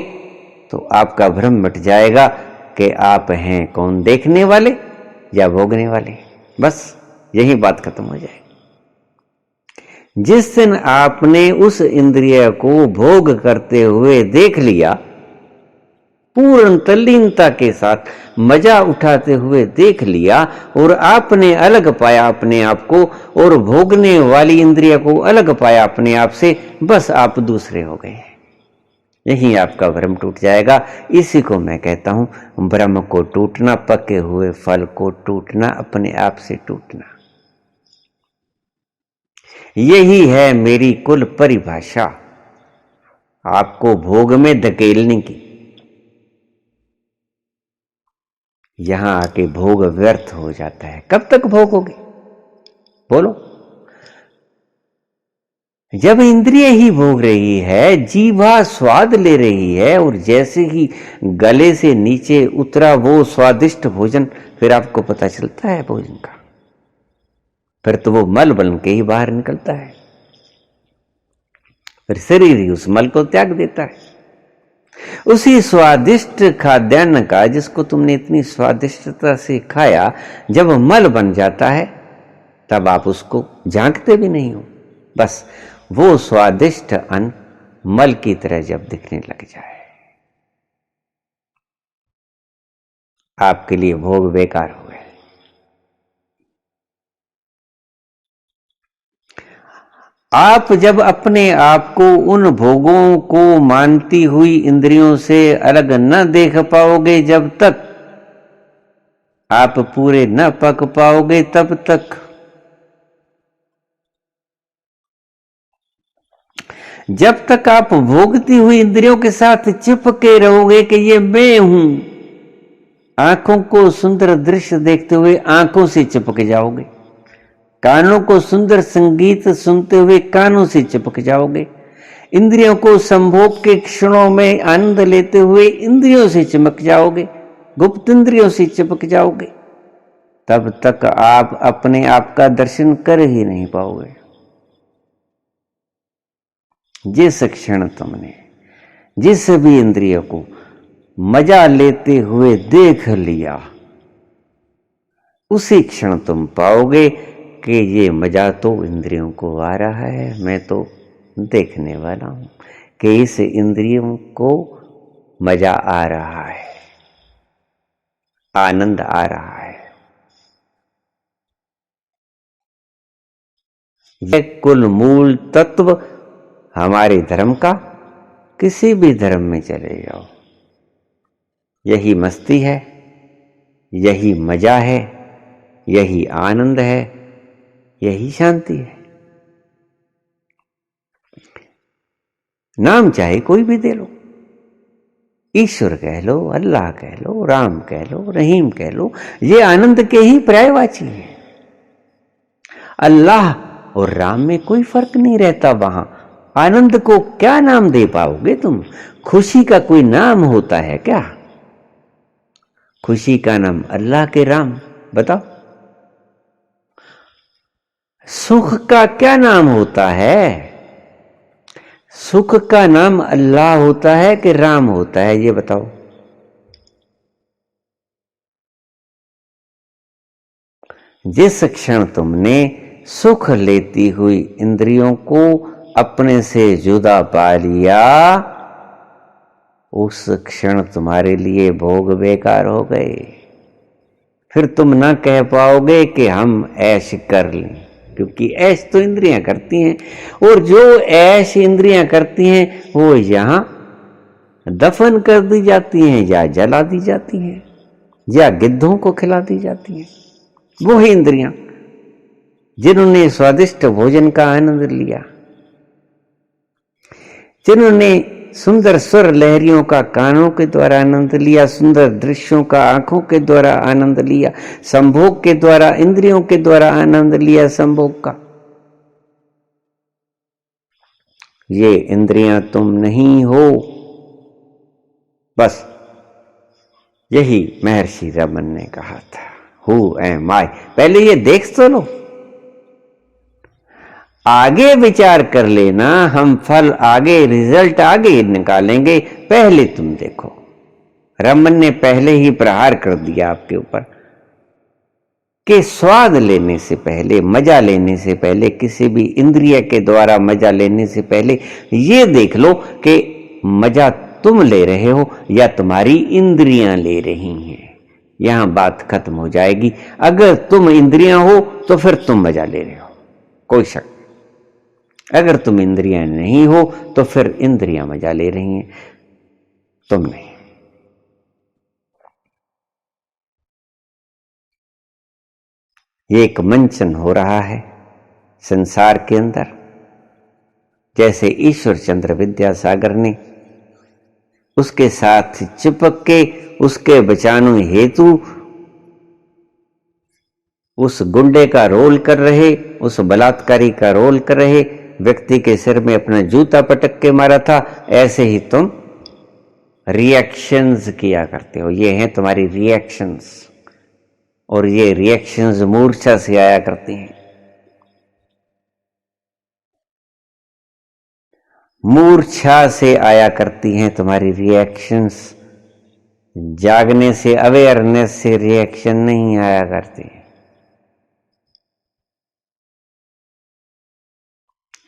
तो आपका भ्रम मिट जाएगा कि आप हैं कौन, देखने वाले या भोगने वाले। बस यही बात खत्म हो जाएगी। जिस दिन आपने उस इंद्रिय को भोग करते हुए देख लिया पूर्ण तल्लीनता के साथ मजा उठाते हुए देख लिया और आपने अलग पाया अपने आप को और भोगने वाली इंद्रिय को अलग पाया अपने आप से, बस आप दूसरे हो गए। यही आपका भ्रम टूट जाएगा। इसी को मैं कहता हूं ब्रह्म को टूटना, पके हुए फल को टूटना, अपने आप से टूटना। यही है मेरी कुल परिभाषा आपको भोग में धकेलने की। यहां आके भोग व्यर्थ हो जाता है। कब तक भोगोगे बोलो? जब इंद्रिय ही भोग रही है, जीवा स्वाद ले रही है और जैसे ही गले से नीचे उतरा वो स्वादिष्ट भोजन, फिर आपको पता चलता है भोजन का, फिर तो वो मल बन के ही बाहर निकलता है, फिर शरीर ही उस मल को त्याग देता है। उसी स्वादिष्ट खाद्यान्न का जिसको तुमने इतनी स्वादिष्टता से खाया, जब मल बन जाता है तब आप उसको झांकते भी नहीं हो। बस वो स्वादिष्ट अन्न मल की तरह जब दिखने लग जाए, आपके लिए भोग बेकार हो गए। आप जब अपने आप को उन भोगों को मानती हुई इंद्रियों से अलग न देख पाओगे, जब तक आप पूरे न पक पाओगे, तब तक जब तक आप भोगती हुई इंद्रियों के साथ चिपके रहोगे कि ये मैं हूं, आंखों को सुंदर दृश्य देखते हुए आंखों से चिपक जाओगे, कानों को सुंदर संगीत सुनते हुए कानों से चिपक जाओगे, इंद्रियों को संभोग के क्षणों में आनंद लेते हुए इंद्रियों से चिपक जाओगे, गुप्त इंद्रियों से चिपक जाओगे। तब तक आप अपने आप का दर्शन कर ही नहीं पाओगे। जिस क्षण तुमने जिस भी इंद्रिय को मजा लेते हुए देख लिया, उसी क्षण तुम पाओगे कि ये मजा तो इंद्रियों को आ रहा है, मैं तो देखने वाला हूं कि इस इंद्रियों को मजा आ रहा है, आनंद आ रहा है। यह कुल मूल तत्व हमारे धर्म का, किसी भी धर्म में चले जाओ, यही मस्ती है, यही मजा है, यही आनंद है, यही शांति है। नाम चाहे कोई भी दे लो, ईश्वर कह लो, अल्लाह कह लो, राम कह लो, रहीम कह लो, ये आनंद के ही पर्यायवाची है। अल्लाह और राम में कोई फर्क नहीं रहता। वहां आनंद को क्या नाम दे पाओगे तुम? खुशी का कोई नाम होता है क्या? खुशी का नाम अल्लाह के राम बताओ। सुख का क्या नाम होता है? सुख का नाम अल्लाह होता है कि राम होता है, ये बताओ। जिस क्षण तुमने सुख लेती हुई इंद्रियों को अपने से जुदा पा लिया, उस क्षण तुम्हारे लिए भोग बेकार हो गए। फिर तुम ना कह पाओगे कि हम ऐश कर लें, क्योंकि ऐश तो इंद्रियां करती हैं, और जो ऐश इंद्रियां करती हैं वो यहां दफन कर दी जाती हैं, या जला दी जाती हैं, या गिद्धों को खिला दी जाती हैं। वो ही इंद्रियां जिन्होंने स्वादिष्ट भोजन का आनंद लिया, जिन्होंने सुंदर स्वर लहरियों का कानों के द्वारा आनंद लिया, सुंदर दृश्यों का आंखों के द्वारा आनंद लिया, संभोग के द्वारा इंद्रियों के द्वारा आनंद लिया संभोग का। ये इंद्रियां तुम नहीं हो। बस यही महर्षि रमन ने कहा था, हु एम आई। पहले ये देख तो लो, आगे विचार कर लेना, हम फल आगे, रिजल्ट आगे निकालेंगे, पहले तुम देखो। रमन ने पहले ही प्रहार कर दिया आपके ऊपर कि स्वाद लेने से पहले, मजा लेने से पहले, किसी भी इंद्रिय के द्वारा मजा लेने से पहले ये देख लो कि मजा तुम ले रहे हो या तुम्हारी इंद्रियां ले रही हैं, यहां बात खत्म हो जाएगी। अगर तुम इंद्रियां हो तो फिर तुम मजा ले रहे हो, कोई शक। अगर तुम इंद्रियां नहीं हो तो फिर इंद्रियां मजा ले रही हैं, तुम नहीं। ये एक मंचन हो रहा है संसार के अंदर, जैसे ईश्वर चंद्र विद्यासागर ने उसके साथ चिपक के उसके बचाने हेतु उस गुंडे का रोल कर रहे, उस बलात्कारी का रोल कर रहे व्यक्ति के सिर में अपना जूता पटक के मारा था। ऐसे ही तुम रिएक्शंस किया करते हो, ये हैं तुम्हारी रिएक्शंस, और ये रिएक्शंस मूर्छा से आया करती हैं। मूर्छा से आया करती हैं तुम्हारी रिएक्शंस, जागने से, अवेयरनेस से रिएक्शन नहीं आया करती।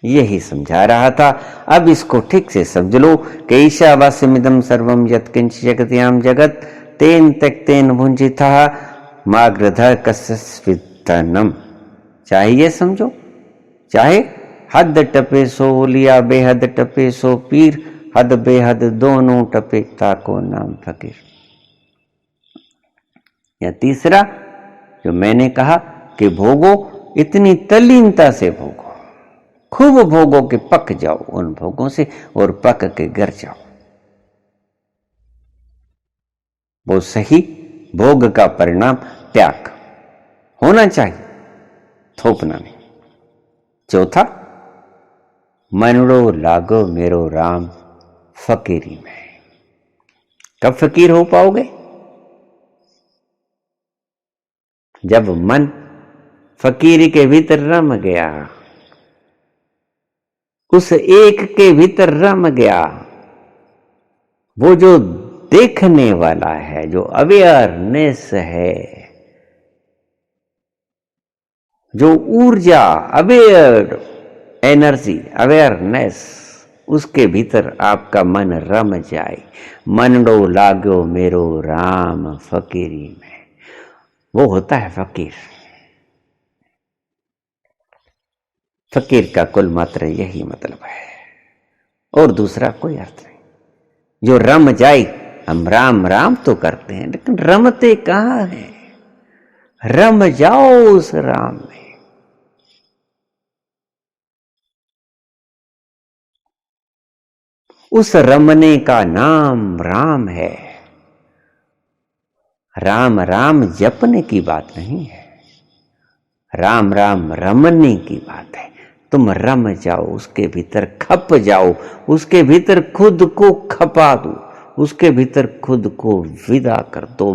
यही समझा रहा था। अब इसको ठीक से समझ लो कि ईशावास्यमिदं सर्वं यत्किंच जगत्याम जगत तेन त्यक्तेन भुंजितः माग्रधः कस्यस्वित्तनम। चाहे ये समझो, चाहे हद टपे सो लिया, बेहद टपे सो पीर, हद बेहद दोनों टपे ताको नाम फकीर। या तीसरा जो मैंने कहा कि भोगो, इतनी तल्लीनता से भोगो, खूब भोगो के पक जाओ उन भोगों से, और पक के गिर जाओ। वो सही भोग का परिणाम त्याग होना चाहिए, थोपना नहीं। चौथा, मनड़ो लागो मेरो राम फकीरी में। कब फकीर हो पाओगे? जब मन फकीरी के भीतर रम गया, उस एक के भीतर रम गया। वो जो देखने वाला है, जो अवेयरनेस है, जो ऊर्जा, अवेयर एनर्जी, अवेयरनेस, उसके भीतर आपका मन रम जाए। मनडो लागो मेरो राम फकीरी में, वो होता है फकीर। फकीर का कुल मात्र यही मतलब है, और दूसरा कोई अर्थ नहीं। जो रम जाए, हम राम राम तो करते हैं लेकिन रमते कहां हैं? रम जाओ उस राम में। उस रमने का नाम राम है। राम राम जपने की बात नहीं है, राम राम रमने की बात है। तुम रम जाओ, उसके भीतर खप जाओ, उसके भीतर खुद को खपा दो, उसके भीतर खुद को विदा कर दो,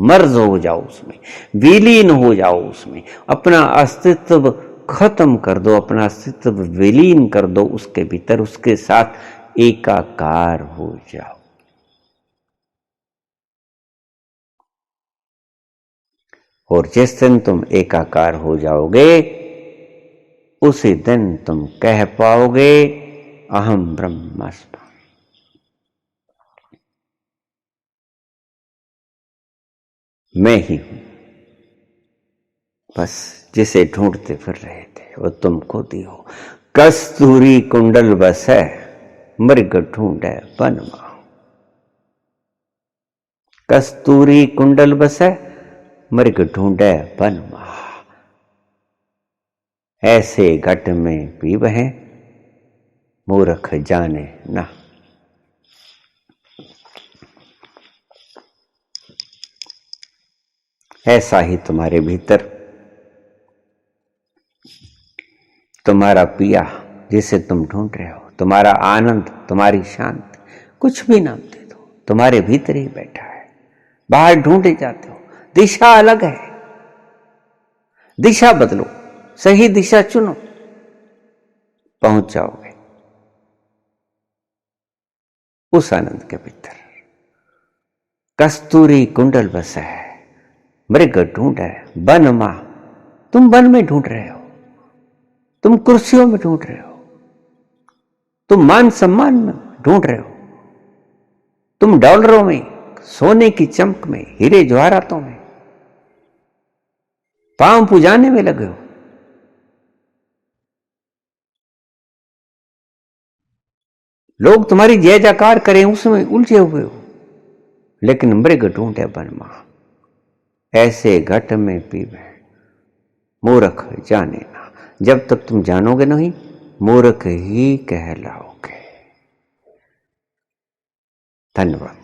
मर्ज हो जाओ उसमें, विलीन हो जाओ उसमें, अपना अस्तित्व खत्म कर दो, अपना अस्तित्व विलीन कर दो उसके भीतर, उसके साथ एकाकार हो जाओ। और जिस दिन तुम एकाकार हो जाओगे, उसी दिन तुम कह पाओगे अहम ब्रह्मास्मि। मैं ही हूं। बस जिसे ढूंढते फिर रहे थे वो तुम खुद ही हो। कस्तूरी कुंडल बसै, मृग ढूंढे वनमा। कस्तूरी कुंडल बसै, मृग ढूंढे वनमा। ऐसे घट में पी बहे, मूर्ख जाने ना। ऐसा ही तुम्हारे भीतर तुम्हारा पिया जिसे तुम ढूंढ रहे हो, तुम्हारा आनंद, तुम्हारी शांति, कुछ भी नाम दे दो, तुम्हारे भीतर ही बैठा है। बाहर ढूंढे जाते हो, दिशा अलग है। दिशा बदलो, सही दिशा चुनो, पहुंच जाओगे उस आनंद के भीतर। कस्तूरी कुंडल बसा है, मृग ढूंढ है वन मां। तुम वन में ढूंढ रहे हो, तुम कुर्सियों में ढूंढ रहे हो, तुम मान सम्मान में ढूंढ रहे हो, तुम डॉलरों में, सोने की चमक में, हीरे जवाहरातों में पांव पुजाने में लगे हो। लोग तुम्हारी जय जयकार करें उसमें उलझे हुए हो। लेकिन मृग ढूंढे बनमा, ऐसे घट में पीवे मूर्ख जाने ना। जब तक तुम जानोगे नहीं, मूर्ख ही कहलाओगे। धन्यवाद।